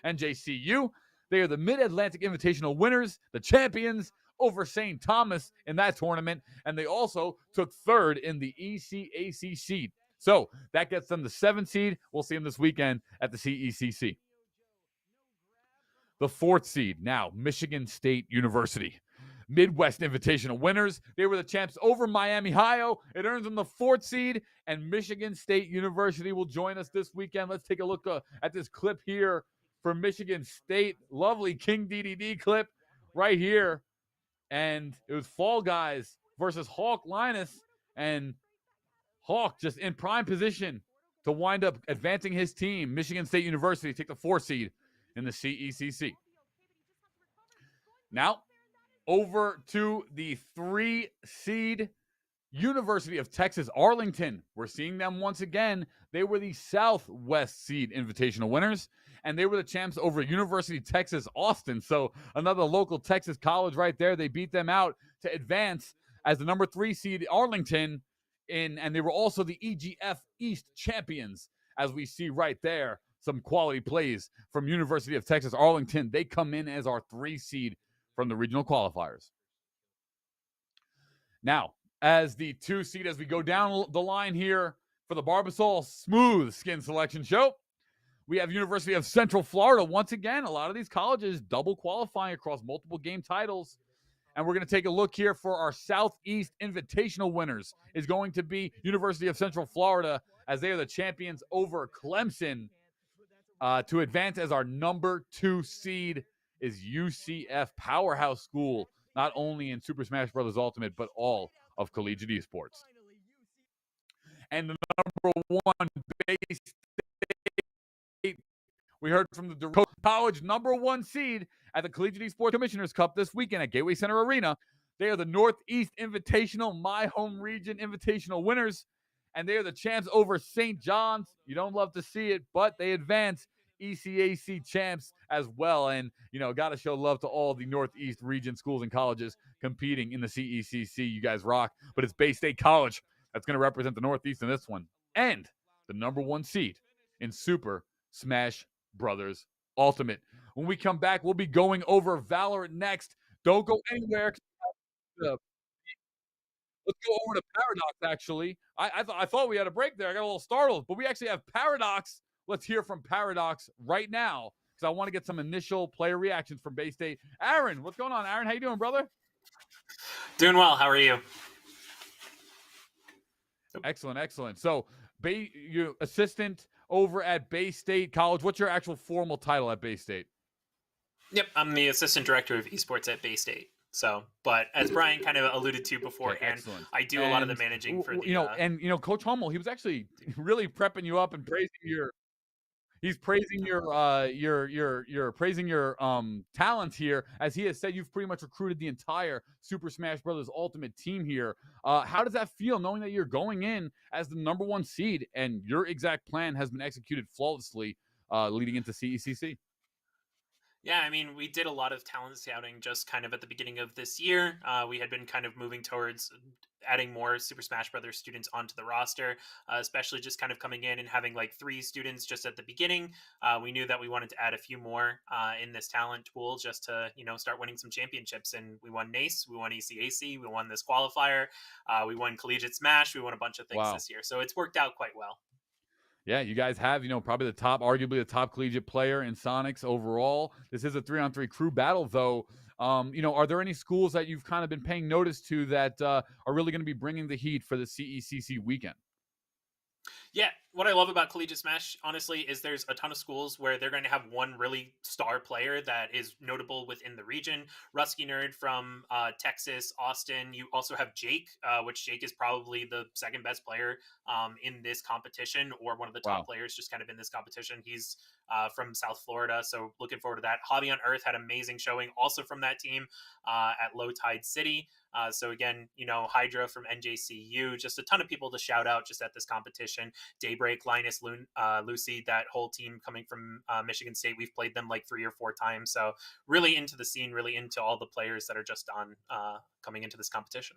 NJCU. They are the Mid-Atlantic Invitational winners, the champions over St. Thomas in that tournament, and they also took third in the ECAC seed. So that gets them the 7th seed. We'll see them this weekend at the CECC. The 4th seed, now Michigan State University. Midwest Invitational winners. They were the champs over Miami, Ohio. It earns them the 4th seed, and Michigan State University will join us this weekend. Let's take a look at this clip here for Michigan State. Lovely King DDD clip right here. And it was Fall Guys versus Hawk Linus, and Hawk just in prime position to wind up advancing his team, Michigan State University, take the 4th seed in the CECC. Now, over to the 3 seed University of Texas Arlington. We're seeing them once again. They were the Southwest seed invitational winners, and they were the champs over University of Texas Austin. So another local Texas college right there. They beat them out to advance as the number 3 seed Arlington, and they were also the EGF East champions, as we see right there. Some quality plays from University of Texas Arlington. They come in as our 3 seed from the regional qualifiers. Now, as the 2 seed, as we go down the line here for the Barbasol Smooth Skin Selection Show, we have University of Central Florida. Once again, a lot of these colleges double qualifying across multiple game titles. And we're going to take a look here for our Southeast Invitational winners. Is going to be University of Central Florida, as they are the champions over Clemson. To advance as our number 2 seed is UCF Powerhouse School, not only in Super Smash Bros. Ultimate, but all of collegiate esports. And the number 1 base state, we heard from the college number 1 seed at the Collegiate Esports Commissioners Cup this weekend at Gateway Center Arena. They are the Northeast Invitational, my home region invitational winners, and they are the champs over St. John's. You don't love to see it, but they advance ECAC champs as well. And, got to show love to all the Northeast region schools and colleges competing in the CECC. You guys rock. But it's Bay State College that's going to represent the Northeast in this one. And the number 1 seed in Super Smash Brothers Ultimate. When we come back, we'll be going over Valorant next. Don't go anywhere. Let's go over to Paradox, actually. I thought we had a break there. I got a little startled, but we actually have Paradox. Let's hear from Paradox right now, because I want to get some initial player reactions from Bay State. Aaron, what's going on, Aaron? How you doing, brother? Doing well. How are you? Excellent, excellent. So, you're assistant over at Bay State College. What's your actual formal title at Bay State? Yep, I'm the assistant director of esports at Bay State. So, but as Brian kind of alluded to beforehand, I do a lot of the managing for the. Coach Hummel, he was actually really prepping you up and praising your. He's praising your praising your talent here, as he has said you've pretty much recruited the entire Super Smash Bros. Ultimate team here. How does that feel, knowing that you're going in as the number 1 seed and your exact plan has been executed flawlessly leading into CECC? Yeah, I mean, we did a lot of talent scouting just kind of at the beginning of this year. We had been kind of moving towards adding more Super Smash Brothers students onto the roster, especially just kind of coming in and having like 3 students just at the beginning. We knew that we wanted to add a few more in this talent pool just to, start winning some championships. And we won NACE, we won ECAC, we won this qualifier, we won Collegiate Smash, we won a bunch of things this year. So it's worked out quite well. Yeah, you guys have, probably arguably the top collegiate player in Sonics overall. This is a 3-on-3 crew battle, though. Are there any schools that you've kind of been paying notice to that are really going to be bringing the heat for the CECC weekend? Yeah, what I love about Collegiate Smash, honestly, is there's a ton of schools where they're going to have one really star player that is notable within the region. Rusky Nerd from Texas, Austin. You also have Jake, which Jake is probably the second best player in this competition, or one of the top players just kind of in this competition. He's from South Florida, so looking forward to that. Hobby on Earth had amazing showing also from that team at Low Tide City. So again, Hydra from NJCU, just a ton of people to shout out just at this competition. Daybreak, Linus, Lucy, that whole team coming from Michigan State. We've played them like 3 or 4 times. So really into the scene, really into all the players that are just on coming into this competition.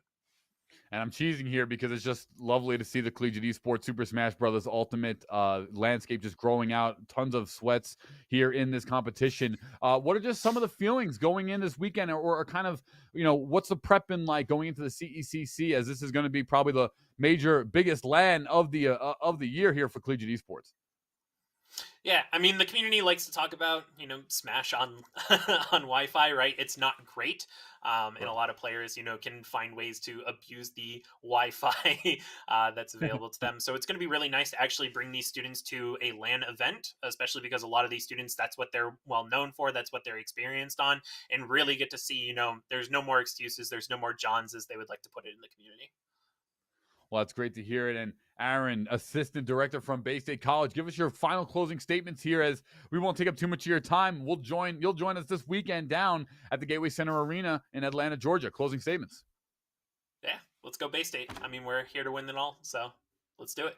And I'm cheesing here because it's just lovely to see the Collegiate Esports Super Smash Brothers Ultimate landscape just growing out. Tons of sweats here in this competition. What are just some of the feelings going in this weekend, or kind of, what's the prep been like going into the CECC, as this is going to be probably the biggest LAN of the year here for Collegiate Esports? Yeah, I mean, the community likes to talk about, Smash on on Wi-Fi, right? It's not great, and a lot of players, can find ways to abuse the Wi-Fi that's available to them. So it's going to be really nice to actually bring these students to a LAN event, especially because a lot of these students, that's what they're well known for, that's what they're experienced on, and really get to see, there's no more excuses, there's no more Johns, as they would like to put it in the community. Well, that's great to hear it. And Aaron, assistant director from Bay State College, give us your final closing statements here, as we won't take up too much of your time. You'll join us this weekend down at the Gateway Center Arena in Atlanta, Georgia. Closing statements. Yeah, let's go Bay State. I mean, we're here to win it all, so let's do it.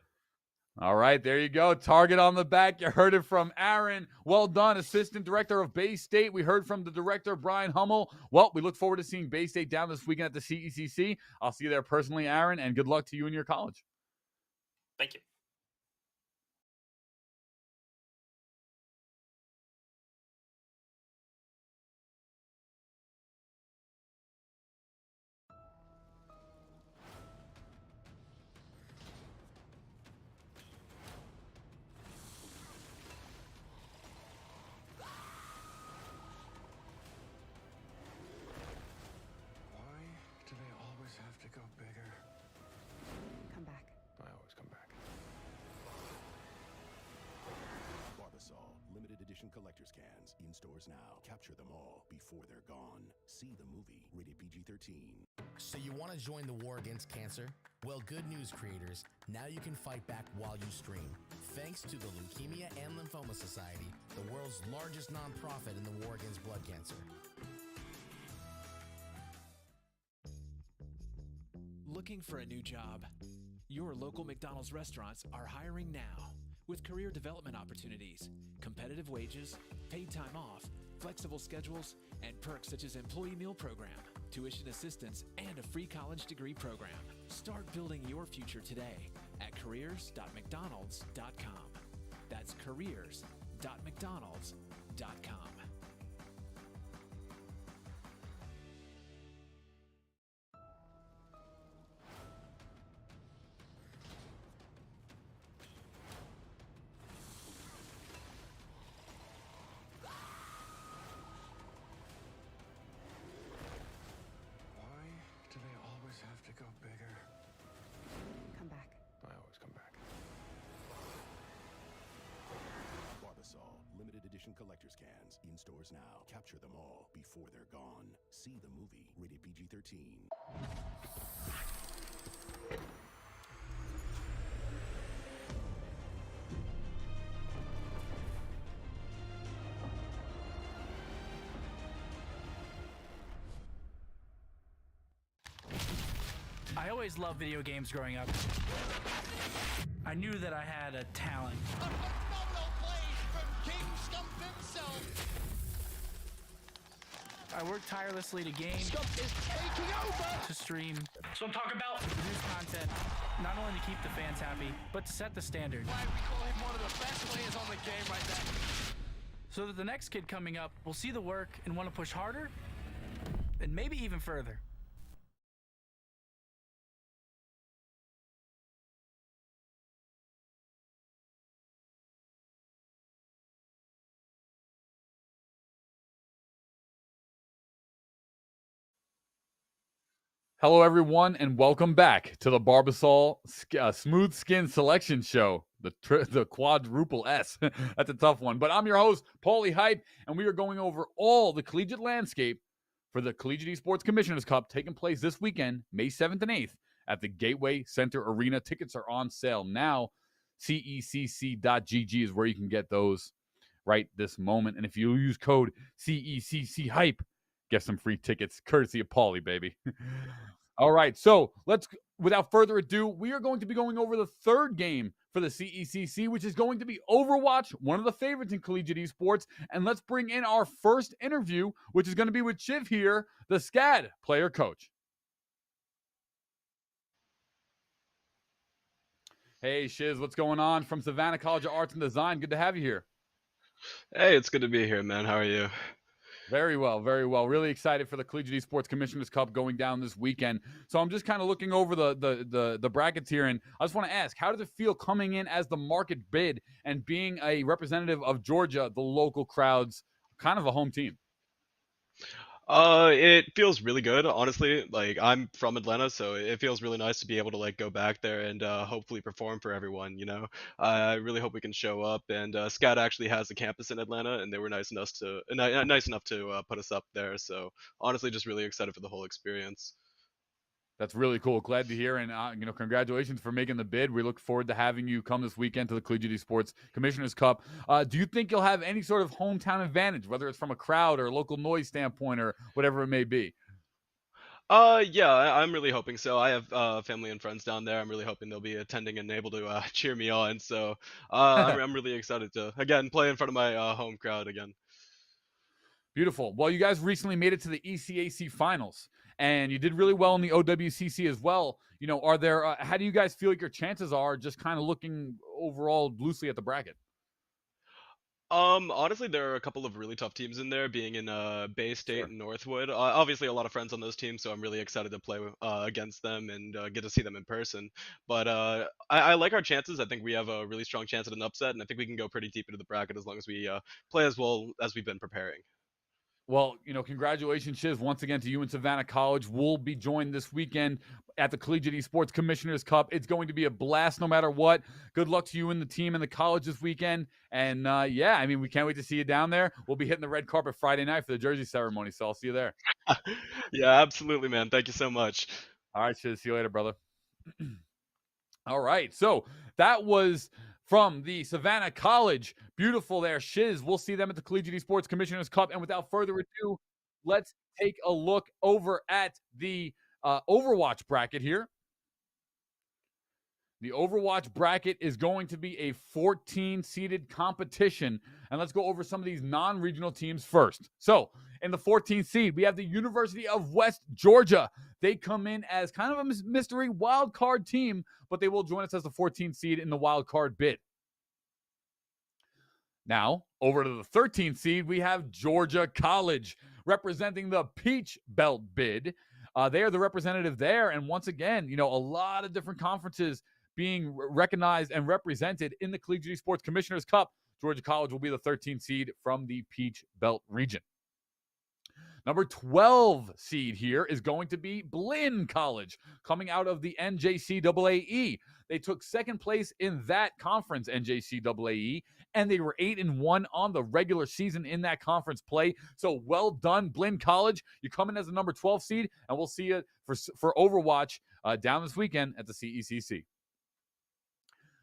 All right, there you go. Target on the back. You heard it from Aaron. Well done, assistant director of Bay State. We heard from the director, Brian Hummel. Well, we look forward to seeing Bay State down this weekend at the CECC. I'll see you there personally, Aaron, and good luck to you and your college. Thank you. Do they always have to go bigger? Come back. I always come back. Barbasol, limited edition collector's cans. In stores now. Capture them all before they're gone. See the movie. Rated PG-13. So you want to join the war against cancer? Well, good news, creators. Now you can fight back while you stream. Thanks to the Leukemia and Lymphoma Society, the world's largest nonprofit in the war against blood cancer. Looking for a new job? Your local McDonald's restaurants are hiring now, with career development opportunities, competitive wages, paid time off, flexible schedules, and perks such as employee meal program, tuition assistance, and a free college degree program. Start building your future today at careers.mcdonalds.com. That's careers.mcdonalds.com. Do they always have to go bigger? Come back. I always come back. Barbasol, limited edition collector's cans. In stores now. Capture them all before they're gone. See the movie. Rated PG-13. I always loved video games growing up. I knew that I had a talent. I worked tirelessly to game, to stream, so I'm talking about produce content, not only to keep the fans happy, but to set the standard. Why we call him one of the best players on the game right now. So that the next kid coming up will see the work and want to push harder, and maybe even further. Hello, everyone, and welcome back to the Barbasol Smooth Skin Selection Show, the quadruple S. That's a tough one. But I'm your host, Paulie Hype, and we are going over all the collegiate landscape for the Collegiate Esports Commissioners Cup taking place this weekend, May 7th and 8th, at the Gateway Center Arena. Tickets are on sale now. CECC.GG is where you can get those right this moment. And if you use code CECC Hype, get some free tickets, courtesy of Paulie, baby. All right, so without further ado, we are going to be going over the third game for the CECC, which is going to be Overwatch, one of the favorites in collegiate esports. And let's bring in our first interview, which is going to be with Shiv here, the SCAD player coach. Hey, Shiz, what's going on from Savannah College of Arts and Design? Good to have you here. Hey, it's good to be here, man. How are you? Very well, very well. Really excited for the Collegiate Esports Commissioners Cup going down this weekend. So I'm just kind of looking over the brackets here, and I just want to ask, how does it feel coming in as the market bid and being a representative of Georgia, the local crowds, kind of a home team? It feels really good, honestly. Like I'm from Atlanta, so it feels really nice to be able to like go back there and hopefully perform for everyone. I really hope we can show up. And SCAD actually has a campus in Atlanta, and they were nice enough to put us up there. So honestly, just really excited for the whole experience. That's really cool. Glad to hear. And, congratulations for making the bid. We look forward to having you come this weekend to the Collegiate Esports Commissioners Cup. Do you think you'll have any sort of hometown advantage, whether it's from a crowd or a local noise standpoint or whatever it may be? Yeah, I'm really hoping so. I have family and friends down there. I'm really hoping they'll be attending and able to cheer me on. So I'm really excited to, again, play in front of my home crowd again. Beautiful. Well, you guys recently made it to the ECAC finals, and you did really well in the OWCC as well. Are there? How do you guys feel like your chances are, just kind of looking overall loosely at the bracket? Honestly, there are a couple of really tough teams in there, being in Bay State and Northwood. Obviously, a lot of friends on those teams, so I'm really excited to play against them and get to see them in person. But I like our chances. I think we have a really strong chance at an upset, and I think we can go pretty deep into the bracket as long as we play as well as we've been preparing. Well, congratulations, Shiz, once again to you and Savannah College. We'll be joined this weekend at the Collegiate Esports Commissioners Cup. It's going to be a blast no matter what. Good luck to you and the team and the college this weekend. And, we can't wait to see you down there. We'll be hitting the red carpet Friday night for the jersey ceremony, so I'll see you there. Yeah, absolutely, man. Thank you so much. All right, Shiz. See you later, brother. All right, so that was from the Savannah College. Beautiful there, Shiz. We'll see them at the Collegiate Esports Commissioners Cup. And without further ado, let's take a look over at the Overwatch bracket here. The Overwatch bracket is going to be a 14-seeded competition. And let's go over some of these non-regional teams first. So, in the 14th seed, we have the University of West Georgia. They come in as kind of a mystery wild card team, but they will join us as the 14th seed in the wild card bid. Now, over to the 13th seed, we have Georgia College representing the Peach Belt bid. They are the representative there. And once again, a lot of different conferences being recognized and represented in the Collegiate Esports Commissioners Cup. Georgia College will be the 13th seed from the Peach Belt region. Number 12 seed here is going to be Blinn College, coming out of the NJCAA. They took second place in that conference, NJCAA, and they were 8-1 on the regular season in that conference play. So well done, Blinn College. You come in as a number 12 seed, and we'll see you for Overwatch down this weekend at the CECC.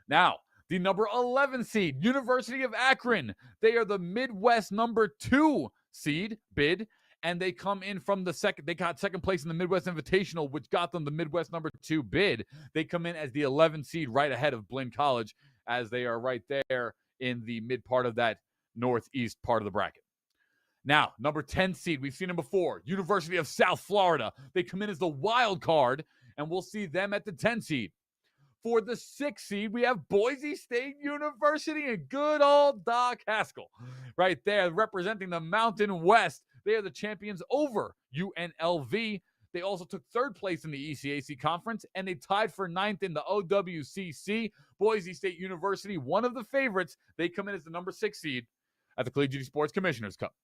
Now, the number 11 seed, University of Akron. They are the Midwest number 2 seed bid. And they come in from they got second place in the Midwest Invitational, which got them the Midwest number 2 bid. They come in as the 11th seed right ahead of Blinn College, as they are right there in the mid part of that northeast part of the bracket. Now, number 10 seed, we've seen them before, University of South Florida. They come in as the wild card, and we'll see them at the 10 seed. For the 6th seed, we have Boise State University and good old Doc Haskell right there representing the Mountain West. They are the champions over UNLV. They also took third place in the ECAC conference, and they tied for 9th in the OWCC. Boise State University, one of the favorites, they come in as the number 6 seed at the Collegiate Esports Commissioners Cup.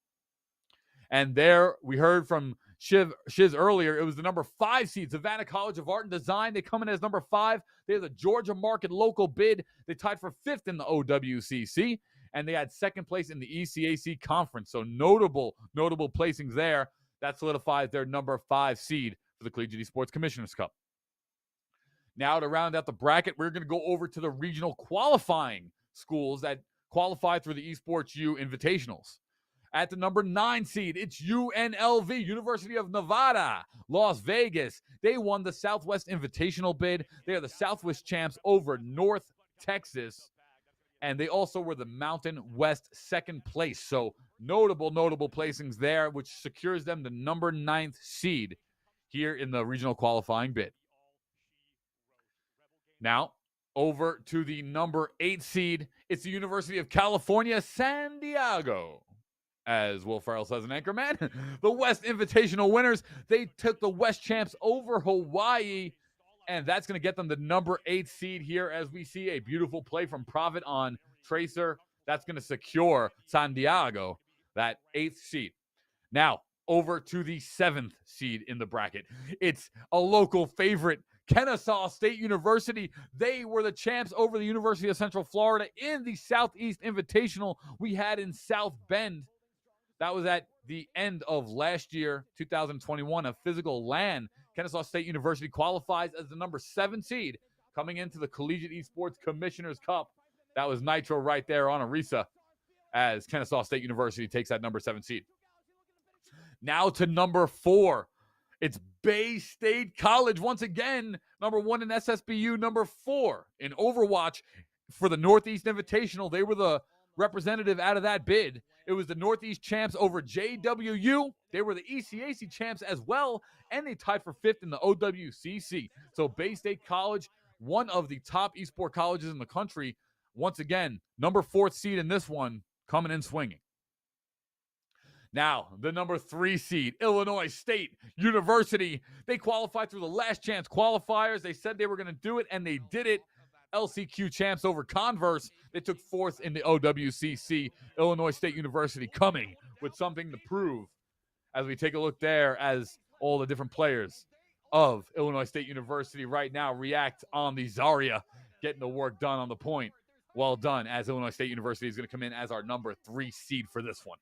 And there, we heard from Shiz earlier, it was the number 5 seed, Savannah College of Art and Design. They come in as number 5. They're the Georgia Market local bid. They tied for 5th in the OWCC, and they had second place in the ECAC conference. So notable placings there. That solidifies their number 5 seed for the Collegiate Esports Commissioners Cup. Now, to round out the bracket, we're going to go over to the regional qualifying schools that qualify through the Esports U Invitationals. At the number 9 seed, it's UNLV, University of Nevada, Las Vegas. They won the Southwest Invitational bid. They are the Southwest champs over North Texas. And they also were the Mountain West second place. So notable placings there, which secures them the number 9th seed here in the regional qualifying bid. Now, Over to the number 8 seed, it's the University of California, San Diego. As Will Ferrell says in Anchorman, the West Invitational winners, they took the West champs over Hawaii, and that's going to get them the number 8 seed here as we see a beautiful play from Profit on Tracer. That's going to secure San Diego that 8th seed. Now, over to the 7th seed in the bracket. It's a local favorite, Kennesaw State University. They were the champs over the University of Central Florida in the Southeast Invitational we had in South Bend. That was at the end of last year, 2021, a physical LAN. Kennesaw State University qualifies as the number 7 seed coming into the Collegiate Esports Commissioner's Cup. That was Nitro right there on Arisa as Kennesaw State University takes that number 7 seed. Now to number 4. It's Bay State College. Once again, number 1 in SSBU, number 4 in Overwatch for the Northeast Invitational. They were the representative out of that bid. It was the Northeast champs over JWU. They were the ECAC champs as well, and they tied for 5th in the OWCC. So Bay State College, one of the top esport colleges in the country. Once again, number 4th seed in this one, coming in swinging. Now, the number 3 seed, Illinois State University. They qualified through the last chance qualifiers. They said they were going to do it, and they did it. LCQ champs over Converse. They took 4th in the OWCC. Illinois State University coming with something to prove as we take a look there as all the different players of Illinois State University right now react on the Zarya, getting the work done on the point. Well done, as Illinois State University is going to come in as our number 3 seed for this one.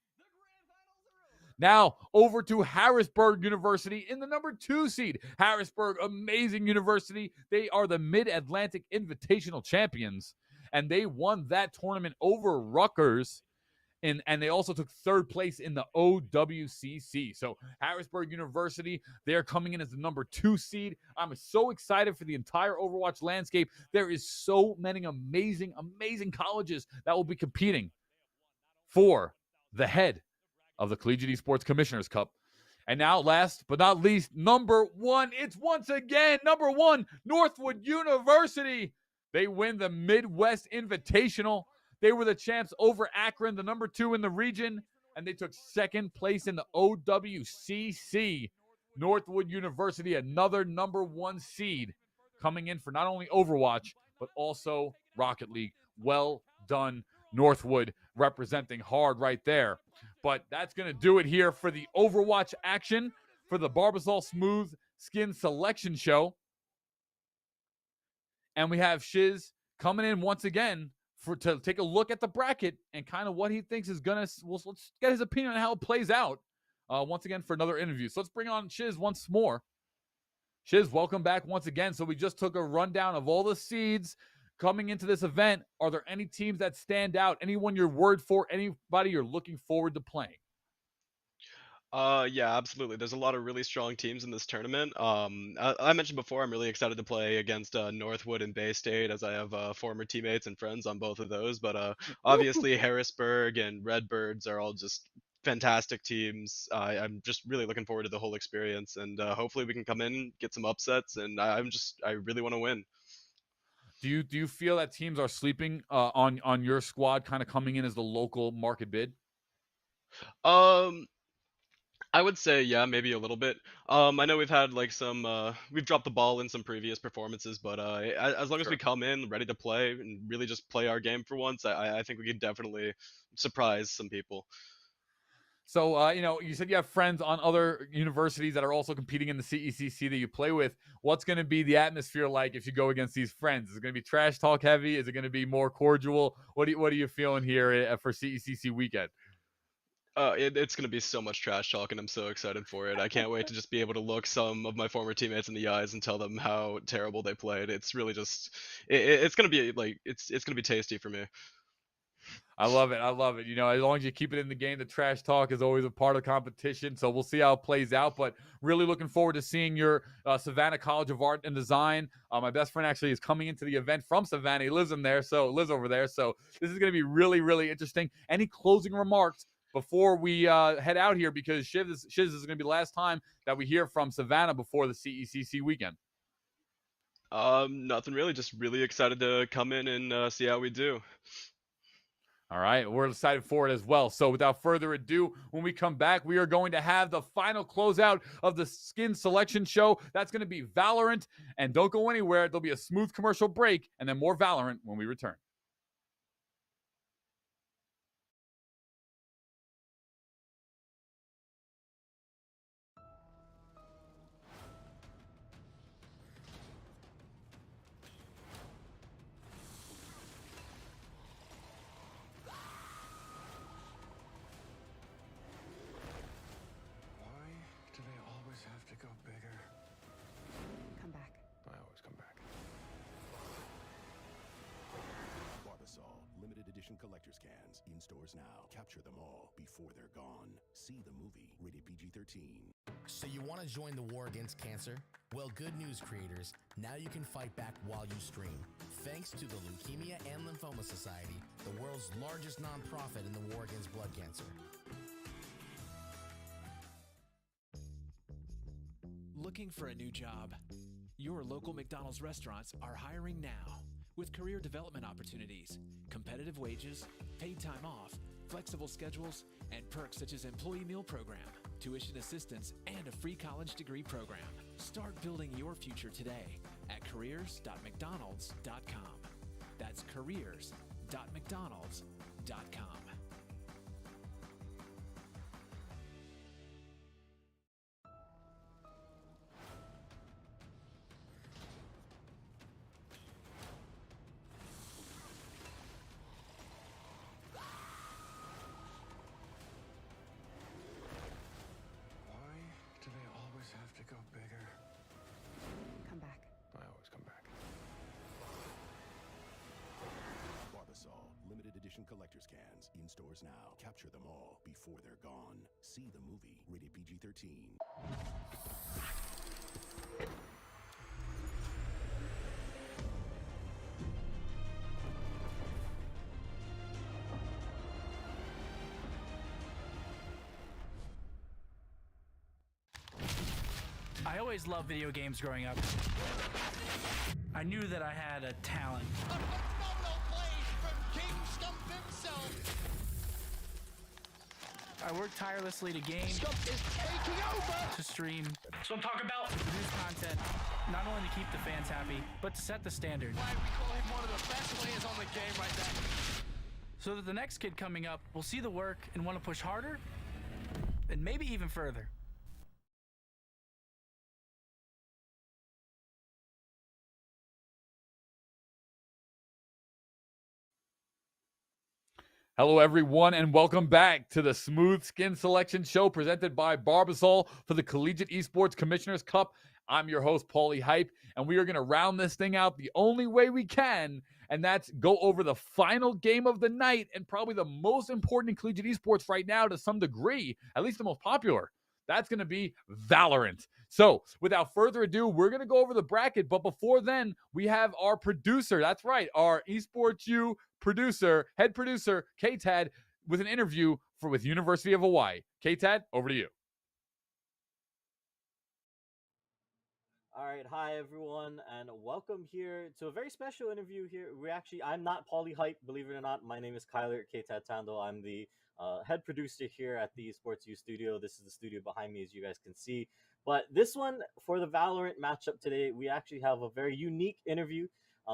Now, over to Harrisburg University in the number 2 seed. Harrisburg, amazing university. They are the Mid-Atlantic Invitational champions, and they won that tournament over Rutgers, and they also took 3rd place in the OWCC. So Harrisburg University, they're coming in as the number 2 seed. I'm so excited for the entire Overwatch landscape. There is so many amazing, amazing colleges that will be competing for the head of the Collegiate Esports Commissioner's Cup. And now, last but not least, number 1. It's once again number 1, Northwood University. They win the Midwest Invitational. They were the champs over Akron, the number 2 in the region, and they took 2nd place in the OWCC. Northwood University, another number 1 seed, coming in for not only Overwatch, but also Rocket League. Well done, Northwood, representing hard right there. But that's going to do it here for the Overwatch action for the Barbasol Smooth Skin Selection Show. And we have Sjsu coming in once again to take a look at the bracket and kind of what he thinks is going to, let's get his opinion on how it plays out once again for another interview. So let's bring on Sjsu once more. Sjsu, welcome back once again. So we just took a rundown of all the seeds coming into this event. Are there any teams that stand out? Anyone you're worried for? Anybody you're looking forward to playing? Yeah, absolutely. There's a lot of really strong teams in this tournament. I mentioned before, I'm really excited to play against Northwood and Bay State, as I have former teammates and friends on both of those. But obviously, Harrisburg and Redbirds are all just fantastic teams. I'm just really looking forward to the whole experience, and hopefully we can come in, get some upsets, and I really want to win. Do you feel that teams are sleeping on your squad, kind of coming in as the local market bid? I would say, yeah, maybe a little bit. I know we've had like we've dropped the ball in some previous performances, but as long as we come in ready to play and really just play our game for once, I think we could definitely surprise some people. So, you said you have friends on other universities that are also competing in the CECC that you play with. What's going to be the atmosphere like if you go against these friends? Is it going to be trash talk heavy? Is it going to be more cordial? What are you feeling here for CECC weekend? It's going to be so much trash talk, and I'm so excited for it. I can't wait to just be able to look some of my former teammates in the eyes and tell them how terrible they played. It's really just, it's going to be like, it's going to be tasty for me. I love it. As long as you keep it in the game, the trash talk is always a part of competition. So we'll see how it plays out. But really looking forward to seeing your Savannah College of Art and Design. My best friend actually is coming into the event from Savannah. He lives over there. So this is going to be really, really interesting. Any closing remarks before we head out here? Because Sjsu is going to be the last time that we hear from Savannah before the CECC weekend. Nothing really. Just really excited to come in and see how we do. All right, we're excited for it as well. So without further ado, when we come back, we are going to have the final closeout of the skin selection show. That's going to be Valorant. And don't go anywhere. There'll be a smooth commercial break and then more Valorant when we return. Why do they always have to go bigger? Come back. I always come back. Barbasol, limited edition collector's cans. In stores now. Capture them all before they're gone. See the movie. Rated PG-13. So you want to join the war against cancer? Well, good news, creators. Now you can fight back while you stream. Thanks to the Leukemia and Lymphoma Society, the world's largest nonprofit in the war against blood cancer. Looking for a new job? Your local McDonald's restaurants are hiring now with career development opportunities, competitive wages, paid time off, flexible schedules, and perks such as employee meal program, tuition assistance, and a free college degree program. Start building your future today at careers.mcdonalds.com. That's careers.mcdonalds.com. Why do they always have to go bigger? Come back. I always come back. Barbasol, limited edition collector's cans. In stores now. Capture them all before they're gone. See the movie. Rated PG-13. I always loved video games growing up. I knew that I had a talent. A phenomenal play from King Stump himself. I worked tirelessly to game, Stump is taking over. to stream. So I'm talking about produce content, not only to keep the fans happy, but to set the standard. Why we call him one of the best players on the game right now. So that the next kid coming up will see the work and want to push harder, and maybe even further. Hello, everyone, and welcome back to the Smooth Skin Selection Show presented by Barbasol for the Collegiate Esports Commissioner's Cup. I'm your host, Paulie Hype, and we are going to round this thing out the only way we can, and that's go over the final game of the night and probably the most important in collegiate esports right now to some degree, at least the most popular. That's going to be Valorant. So, without further ado, we're going to go over the bracket, but before then, we have our producer. That's right, our Esports U producer, head producer, K-Tad, with an interview with University of Hawaii. K-Tad, over to you. All right, hi everyone, and welcome here to a very special interview here. I'm not Paulie Hype, believe it or not. My name is Kyler K-Tad Tando. I'm the head producer here at the Esports U studio. This is the studio behind me, as you guys can see. But this one, for the Valorant matchup today, we actually have a very unique interview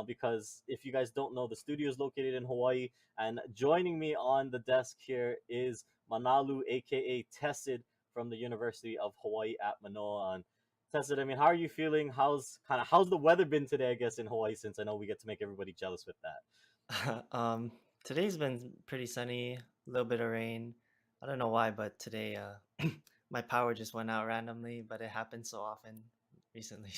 because if you guys don't know, the studio is located in Hawaii, and joining me on the desk here is Manalu, aka Tessid, from the University of Hawaii at Manoa. And Tessid, I mean, how are you feeling? How's the weather been today, I guess, in Hawaii, since I know we get to make everybody jealous with that? Today's been pretty sunny, a little bit of rain. I don't know why, but today my power just went out randomly, but it happens so often recently.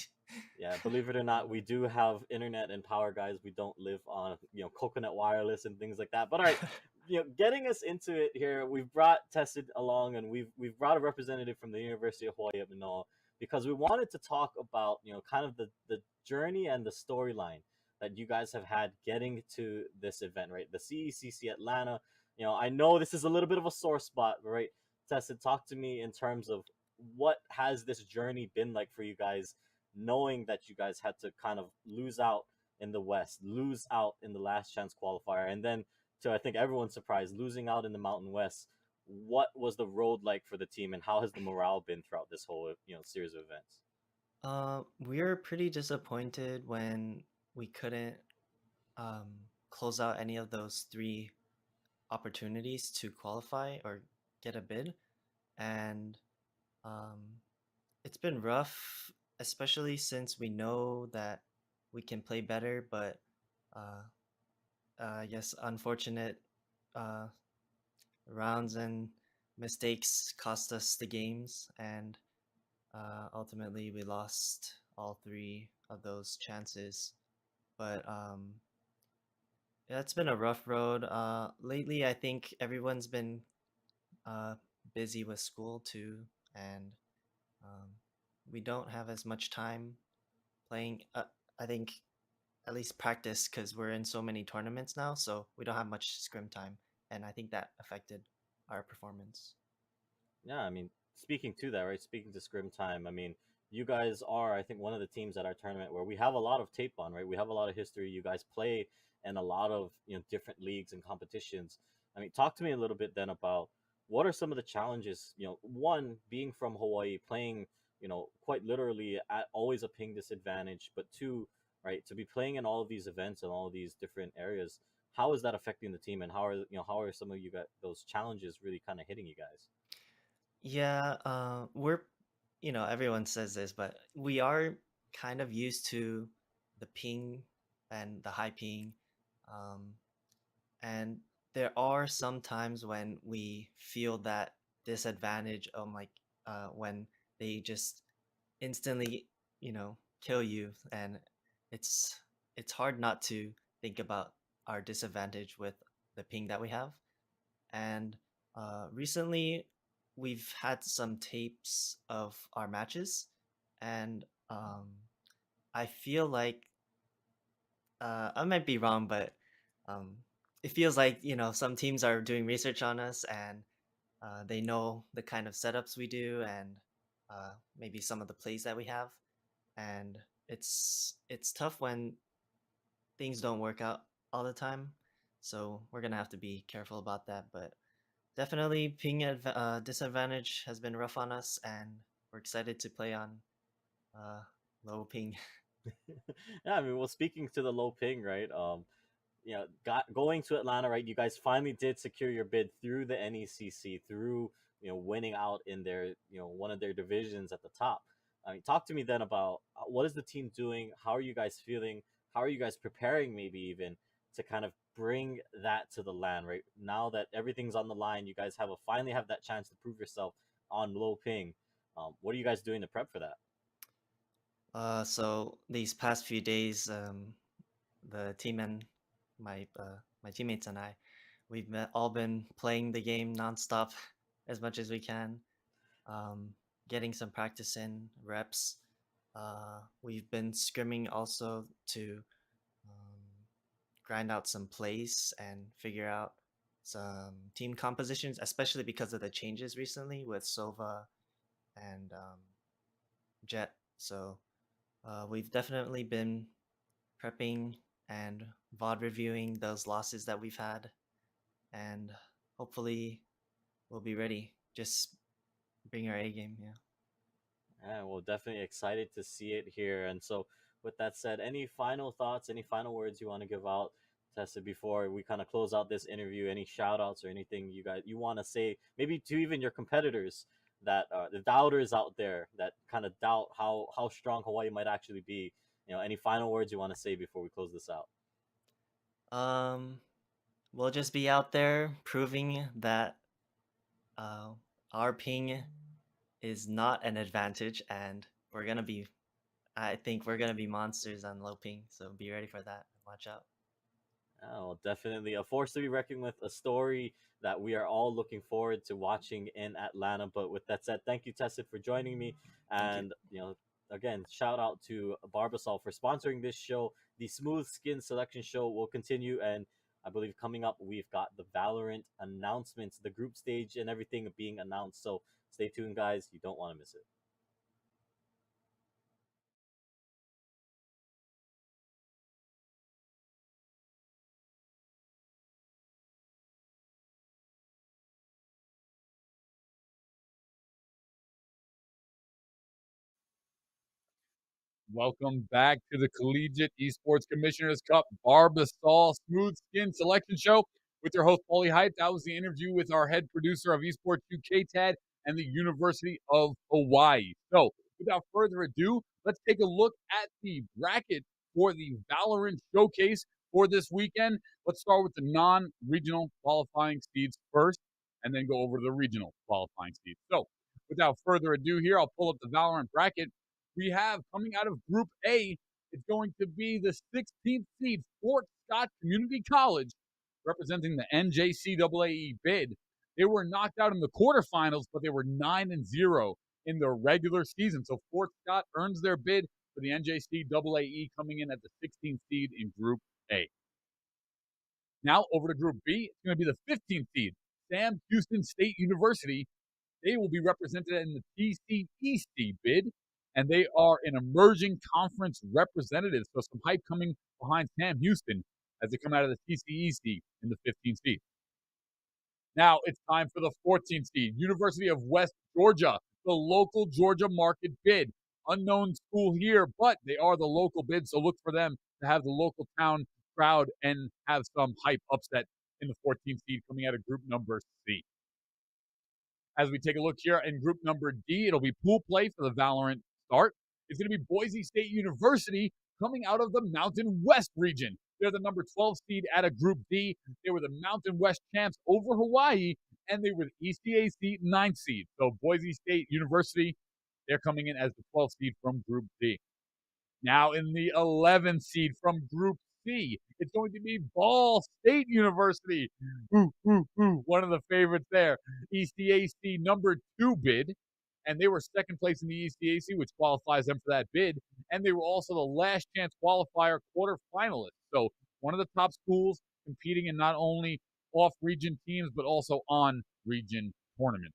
Yeah, believe it or not, we do have internet and power, guys. We don't live on, coconut wireless and things like that. But all right, getting us into it here, we've brought Tessid along, and we've brought a representative from the University of Hawaii at Manoa, because we wanted to talk about, kind of the journey and the storyline that you guys have had getting to this event, right? The CECC Atlanta. I know this is a little bit of a sore spot, right? Tessa, talk to me in terms of what has this journey been like for you guys knowing that you guys had to kind of lose out in the West, lose out in the last chance qualifier, and then to I think everyone's surprise, losing out in the Mountain West. What was the road like for the team, and how has the morale been throughout this whole series of events? We were pretty disappointed when we couldn't close out any of those 3 opportunities to qualify or get a bid, and it's been rough, especially since we know that we can play better, but yes, unfortunate uh, rounds and mistakes cost us the games, and ultimately we lost all 3 of those chances. But yeah, it's been a rough road. Lately, I think everyone's been busy with school too, and we don't have as much time playing. I think at least practice, because we're in so many tournaments now, so we don't have much scrim time, and I think that affected our performance. Yeah, I mean, speaking to that, right? Speaking to scrim time, I mean, you guys are, I think, one of the teams at our tournament where we have a lot of tape on, right? We have a lot of history. You guys play in a lot of different leagues and competitions. I mean, talk to me a little bit then about what are some of the challenges. One being from Hawaii, playing quite literally at always a ping disadvantage, but two, right, to be playing in all of these events and all of these different areas. How is that affecting the team, and how are some of you got those challenges really kind of hitting you guys? Yeah, we're, everyone says this, but we are kind of used to the ping and the high ping. Um, and there are some times when we feel that disadvantage of like when they just instantly, kill you, and it's it's hard not to think about our disadvantage with the ping that we have. And recently, we've had some tapes of our matches, and I feel like I might be wrong, but um, it feels like some teams are doing research on us, and they know the kind of setups we do, and maybe some of the plays that we have, and it's tough when things don't work out all the time. So we're gonna have to be careful about that, but definitely ping disadvantage has been rough on us, and we're excited to play on low ping. Yeah, I mean, well, speaking to the low ping, right? Going to Atlanta, right? You guys finally did secure your bid through the NECC, through winning out in their one of their divisions at the top. I mean, talk to me then about what is the team doing? How are you guys feeling? How are you guys preparing, maybe even to kind of bring that to the land, right? Now that everything's on the line, you guys finally have that chance to prove yourself on low ping. What are you guys doing to prep for that? So these past few days, the team and my teammates and I, all been playing the game nonstop as much as we can, um, getting some practice in reps. We've been scrimming also to grind out some plays and figure out some team compositions, especially because of the changes recently with Sova and Jet. So we've definitely been prepping and VOD reviewing those losses that we've had, and hopefully we'll be ready. Just bring our A game, yeah. Yeah, well, definitely excited to see it here. And so, with that said, any final thoughts, any final words you want to give out, Tessa, before we kind of close out this interview? Any shout outs or anything you want to say, maybe to even your competitors that the doubters out there that kind of doubt how strong Hawaii might actually be? Any final words you want to say before we close this out? We'll just be out there proving that our ping is not an advantage, and I think we're gonna be monsters on low ping, so be ready for that. Watch out. Oh, definitely a force to be reckoned with, a story that we are all looking forward to watching in Atlanta. But with that said, thank you, Tessa, for joining me. And, again, shout out to Barbasol for sponsoring this show. The Smooth Skin Selection Show will continue. And I believe coming up, we've got the Valorant announcements, the group stage and everything being announced. So stay tuned, guys. You don't want to miss it. Welcome back to the Collegiate Esports Commissioners Cup Barbasol Smooth Skin Selection Show with your host, Paulie Hype. That was the interview with our head producer of Esports UK, Tad, and the University of Hawaii. So, without further ado, let's take a look at the bracket for the Valorant Showcase for this weekend. Let's start with the non-regional qualifying seeds first, and then go over to the regional qualifying seeds. So, without further ado here, I'll pull up the Valorant bracket. We have coming out of Group A, it's going to be the 16th seed Fort Scott Community College, representing the NJCAA bid. They were knocked out in the quarterfinals, but they were 9-0 in their regular season. So Fort Scott earns their bid for the NJCAA, coming in at the 16th seed in Group A. Now over to Group B, it's going to be the 15th seed, Sam Houston State University. They will be represented in the TCEC bid, and they are an emerging conference representative. So some hype coming behind Sam Houston as they come out of the TCEC in the 15th seed. Now it's time for the 14th seed, University of West Georgia, the local Georgia market bid. Unknown school here, but they are the local bid, so look for them to have the local town crowd and have some hype upset in the 14th seed coming out of group number C. As we take a look here in group number D, it'll be pool play for the Valorant start. It's going to be Boise State University coming out of the Mountain West region. They're the number 12 seed out of Group D. They were the Mountain West champs over Hawaii, and they were the ECAC 9th seed. So Boise State University, they're coming in as the 12th seed from Group D. Now in the 11th seed from Group C, it's going to be Ball State University. One of the favorites there. ECAC number 2 bid. And they were second place in the ECAC, which qualifies them for that bid. And they were also the last chance qualifier quarterfinalists. So one of the top schools competing in not only off-region teams, but also on-region tournaments.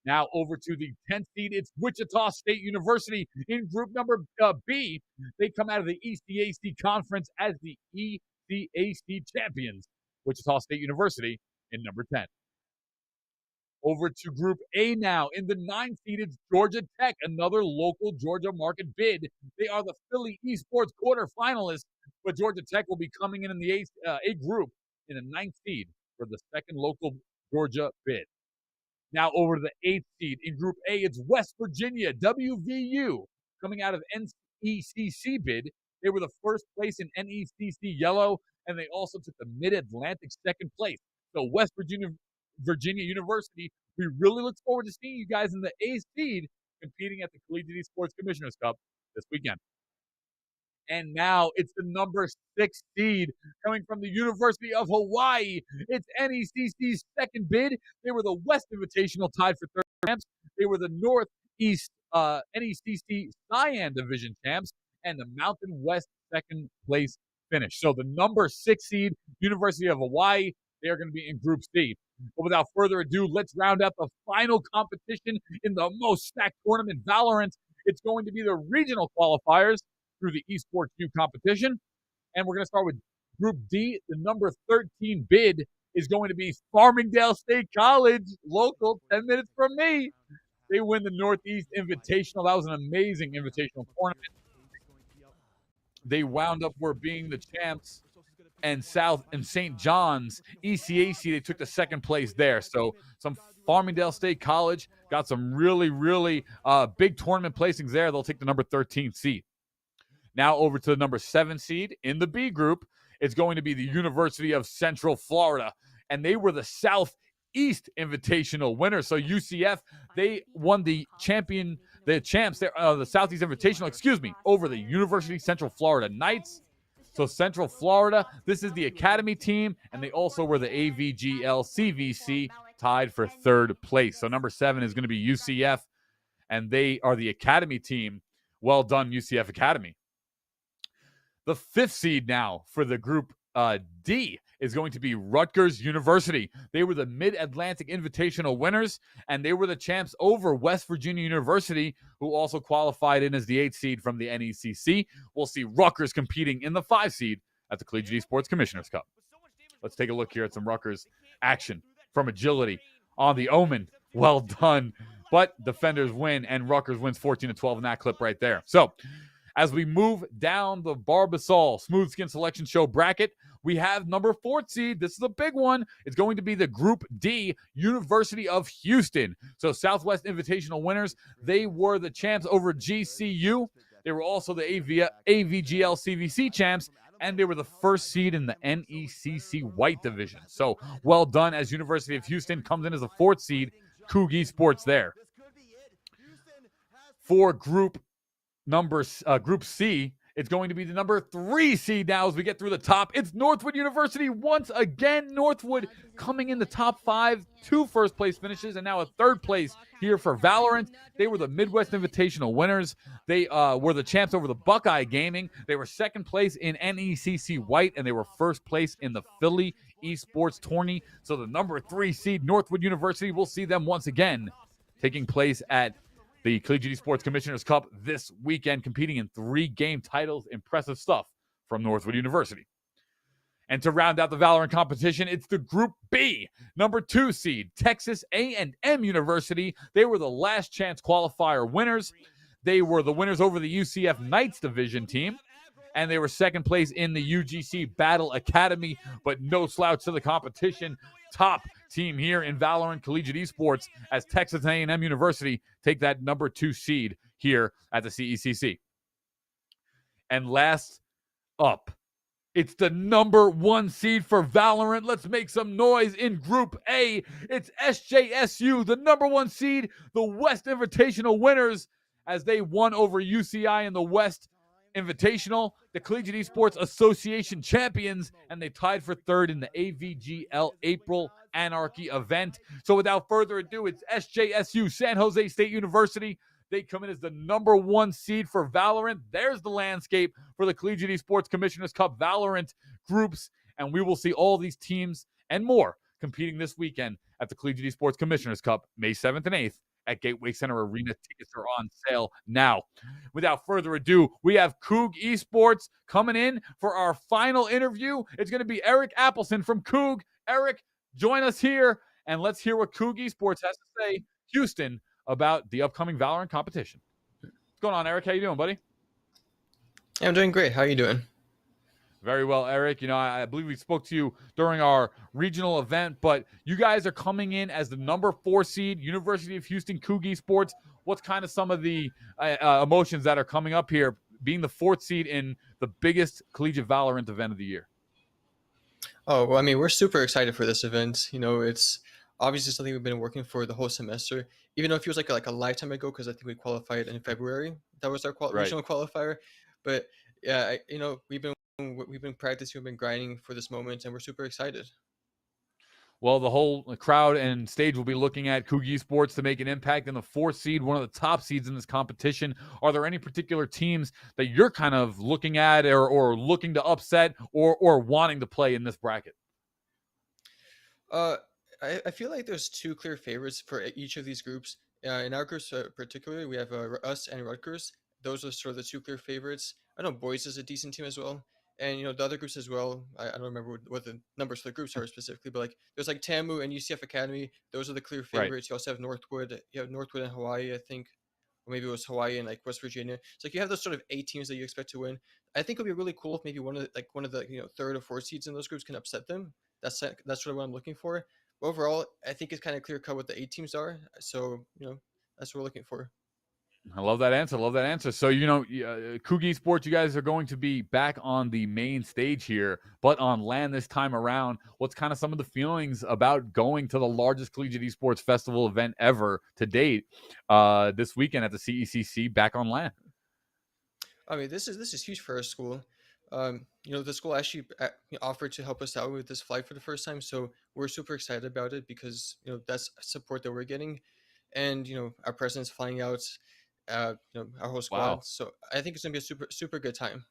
Now over to the 10th seed, it's Wichita State University in group number B. They come out of the ECAC conference as the ECAC champions. Wichita State University in number 10. Over to Group A now. In the 9th seed, it's Georgia Tech, another local Georgia market bid. They are the Philly Esports quarterfinalists, but Georgia Tech will be coming in the A group in the 9th seed for the second local Georgia bid. Now over to the 8th seed. In Group A, it's West Virginia, WVU, coming out of NECC bid. They were the first place in NECC Yellow, and they also took the Mid-Atlantic second place. So West Virginia University, we really look forward to seeing you guys in the A seed competing at the Collegiate Esports Commissioners Cup this weekend. And now it's the number 6 seed coming from the University of Hawaii. It's NECC's second bid. They were the West Invitational tied for third champs. They were the Northeast NECC Cyan Division champs and the Mountain West second place finish. So the number 6 seed, University of Hawaii, they are going to be in Group C. But without further ado, let's round out the final competition in the most stacked tournament, Valorant. It's going to be the regional qualifiers through the Esports U competition. And we're going to start with Group D. The number 13 bid is going to be Farmingdale State College, local, 10 minutes from me. They win the Northeast Invitational. That was an amazing invitational tournament. They wound up being the champs. And South and St. John's ECAC, they took the second place there. So some Farmingdale State College got some really big tournament placings there. They'll take the number 13 seed. Now over to the number 7 seed in the B group. It's going to be the University of Central Florida. And they were the Southeast Invitational winner. So UCF, they won the champs, the Southeast Invitational, over the University of Central Florida Knights. So Central Florida, this is the Academy team, and they also were the AVGL CVC tied for third place. So number 7 is going to be UCF, and they are the Academy team. Well done, UCF Academy. The 5th seed now for the Group D is going to be Rutgers University. They were the Mid-Atlantic Invitational winners, and they were the champs over West Virginia University, who also qualified in as the 8th seed from the NECC. We'll see Rutgers competing in the 5 seed at the Collegiate Esports Commissioners Cup. Let's take a look here at some Rutgers action from Agility on the Omen. Well done. But defenders win, and Rutgers wins 14-12 in that clip right there. So, As we move down the Barbasol Smooth Skin Selection Show bracket, we have number 4 seed. This is a big one. It's going to be the Group D, University of Houston. So Southwest Invitational winners. They were the champs over GCU. They were also the AVGL CVC champs, and they were the first seed in the NECC White Division. So well done as University of Houston comes in as the 4th seed. Coug Esports there. For Group C, it's going to be the number 3 seed now as we get through the top. It's Northwood University once again. Northwood coming in the top 5, 2 first place finishes, and now a 3rd place here for Valorant. They were the Midwest Invitational winners. They were the champs over the Buckeye Gaming. They were 2nd place in NECC White, and they were 1st place in the Philly Esports Tourney. So the number 3 seed, Northwood University, we'll see them once again taking place at the Collegiate Esports Commissioners Cup this weekend, competing in 3 game titles. Impressive stuff from Northwood University. And to round out the Valorant competition, it's the Group B, number 2 seed, Texas A&M University. They were the last chance qualifier winners. They were the winners over the UCF Knights Division team, and they were 2nd place in the UGC Battle Academy, but no slouch to the competition. Top team here in Valorant Collegiate Esports as Texas A&M University take that number 2 seed here at the CECC. And last up, it's the number 1 seed for Valorant. Let's make some noise in Group A. It's Sjsu, the number 1 seed, the West Invitational winners, as they won over UCI in the West Invitational, the Collegiate Esports Association champions, and they tied for 3rd in the AVGL April Anarchy event. So without further ado, it's Sjsu, San Jose State University. They come in as the number 1 seed for Valorant. There's the landscape for the Collegiate Esports Commissioners Cup Valorant groups, and we will see all these teams and more competing this weekend at the Collegiate Esports Commissioners Cup, May 7th and 8th. At Gateway Center Arena. Tickets are on sale now. Without further ado, we have Coug Esports coming in for our final interview. It's going to be Eric Appleson from Coug. Eric, join us here, and let's hear what Coug Esports has to say, Houston, about the upcoming Valorant competition. What's going on, Eric? How you doing, buddy? Yeah, I'm doing great. How are you doing? Very well, Eric. You know, I believe we spoke to you during our regional event, but you guys are coming in as the number 4 seed, University of Houston Coug Esports. What's kind of some of the emotions that are coming up here, being the 4th seed in the biggest collegiate Valorant event of the year? Oh, well, I mean, we're super excited for this event. You know, it's obviously something we've been working for the whole semester, even though it feels like a lifetime ago, because I think we qualified in February. That was our regional qualifier. But yeah, you know, we've been practicing, we've been grinding for this moment, and we're super excited. Well, the whole crowd and stage will be looking at Coug Esports to make an impact in the 4th seed, one of the top seeds in this competition. Are there any particular teams that you're kind of looking at or looking to upset or wanting to play in this bracket? I feel like there's 2 clear favorites for each of these groups. In our groups particularly, we have us and Rutgers. Those are sort of the 2 clear favorites. I know Boise is a decent team as well. And, you know, the other groups as well, I don't remember what the numbers for the groups are specifically, but like there's like TAMU and UCF Academy. Those are the clear favorites. Right. You also have Northwood. You have Northwood and Hawaii, I think. Or maybe it was Hawaii and like West Virginia. So like you have those sort of 8 teams that you expect to win. I think it would be really cool if maybe one of the you know 3rd or 4th seeds in those groups can upset them. That's sort of what I'm looking for. But overall, I think it's kind of clear cut what the 8 teams are. So, you know, that's what we're looking for. I love that answer. So, you know, Coug Esports, you guys are going to be back on the main stage here, but on land this time around. What's kind of some of the feelings about going to the largest collegiate esports festival event ever to date this weekend at the CECC back on land? I mean, this is huge for our school. You know, the school actually offered to help us out with this flight for the first time, so we're super excited about it because, you know, that's support that we're getting, and, you know, our president's flying out. You know, our whole squad. Wow. So I think it's gonna be a super good time.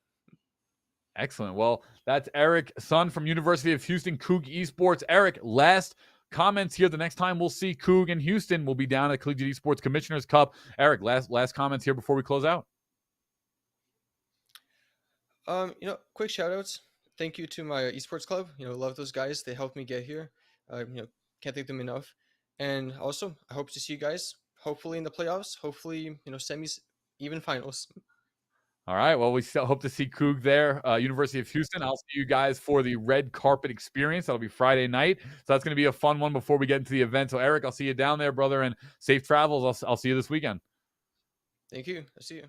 Excellent. Well, that's Eric Sun from University of Houston Coug Esports. Eric, last comments here. The next time we'll see Coug in Houston, we'll be down at Collegiate Esports Commissioners Cup. Eric, last comments here before we close out. You know, quick shout outs. Thank you to my esports club. You know, love those guys. They helped me get here. You know, can't thank them enough. And also, I hope to see you guys hopefully in the playoffs, hopefully, you know, semis, even finals. All right. Well, we still hope to see Coug there, University of Houston. I'll see you guys for the red carpet experience. That'll be Friday night. So that's going to be a fun one before we get into the event. So, Eric, I'll see you down there, brother, and safe travels. I'll see you this weekend. Thank you. I'll see you.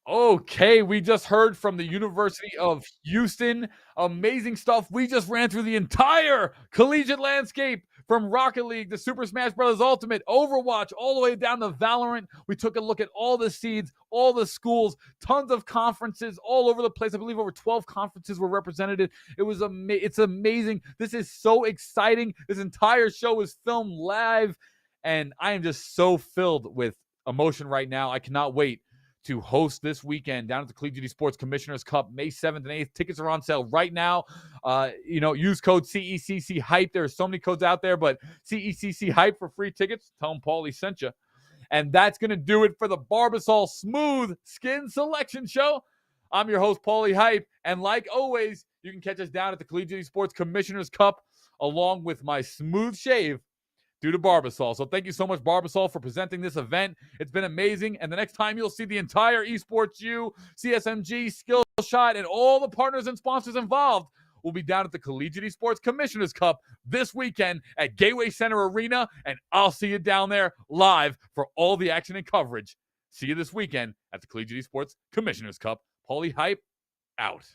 Okay, we just heard from the University of Houston. Amazing stuff. We just ran through the entire collegiate landscape from Rocket League to Super Smash Bros. Ultimate, Overwatch, all the way down to Valorant. We took a look at all the seeds, all the schools, tons of conferences all over the place. I believe over 12 conferences were represented. It's amazing. This is so exciting. This entire show was filmed live, and I am just so filled with emotion right now. I cannot wait to host this weekend down at the Collegiate Sports Commissioners Cup, May 7th and 8th. Tickets are on sale right now. Use code CECC Hype. There are so many codes out there, but CECC Hype for free tickets. Tell them Paulie sent you. And that's going to do it for the Barbasol Smooth Skin Selection Show. I'm your host, Paulie Hype. And like always, you can catch us down at the Collegiate Sports Commissioners Cup along with my smooth shave due to Barbasol. So thank you so much, Barbasol, for presenting this event. It's been amazing. And the next time you'll see the entire Esports U, CSMG, Skillshot, and all the partners and sponsors involved will be down at the Collegiate Esports Commissioners Cup this weekend at Gateway Center Arena. And I'll see you down there live for all the action and coverage. See you this weekend at the Collegiate Esports Commissioners Cup. Paulie Hype, out.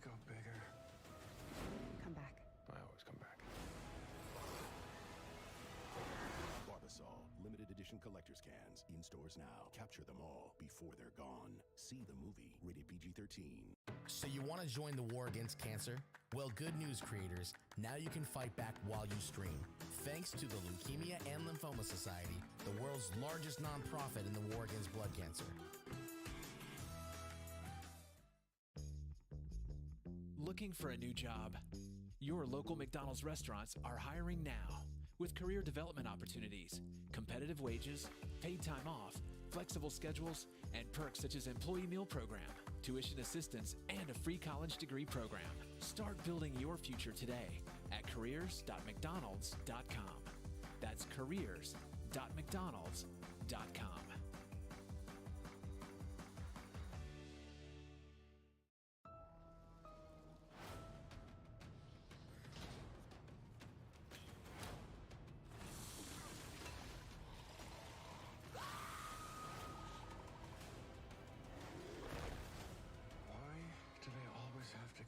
Go bigger. Come back. I always come back. Barbasol, limited edition collector's cans. In stores now. Capture them all before they're gone. See the movie. Rated PG-13. So you want to join the war against cancer? Well, good news, creators. Now you can fight back while you stream. Thanks to the Leukemia and Lymphoma Society, the world's largest nonprofit in the war against blood cancer. Looking for a new job? Your local McDonald's restaurants are hiring now with career development opportunities, competitive wages, paid time off, flexible schedules, and perks such as employee meal program, tuition assistance, and a free college degree program. Start building your future today at careers.mcdonalds.com. That's careers.mcdonalds.com.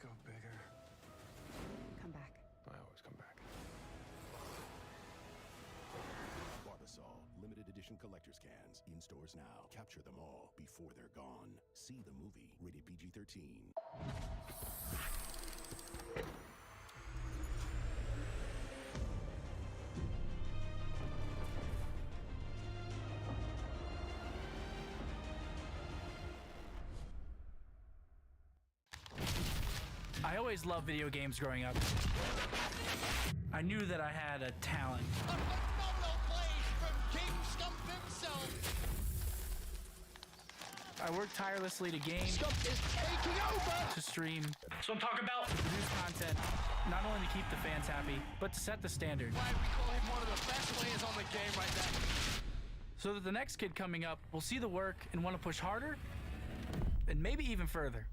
Go bigger. Come back. I always come back. Barbasol, limited edition collector's cans. In stores now. Capture them all before they're gone. See the movie. Rated PG-13. I always loved video games growing up. I knew that I had a talent. I worked tirelessly to game, to stream, so I'm talking about produce content, not only to keep the fans happy, but to set the standard. Why we call him one of the best players on the game right now. So that the next kid coming up will see the work and want to push harder, and maybe even further.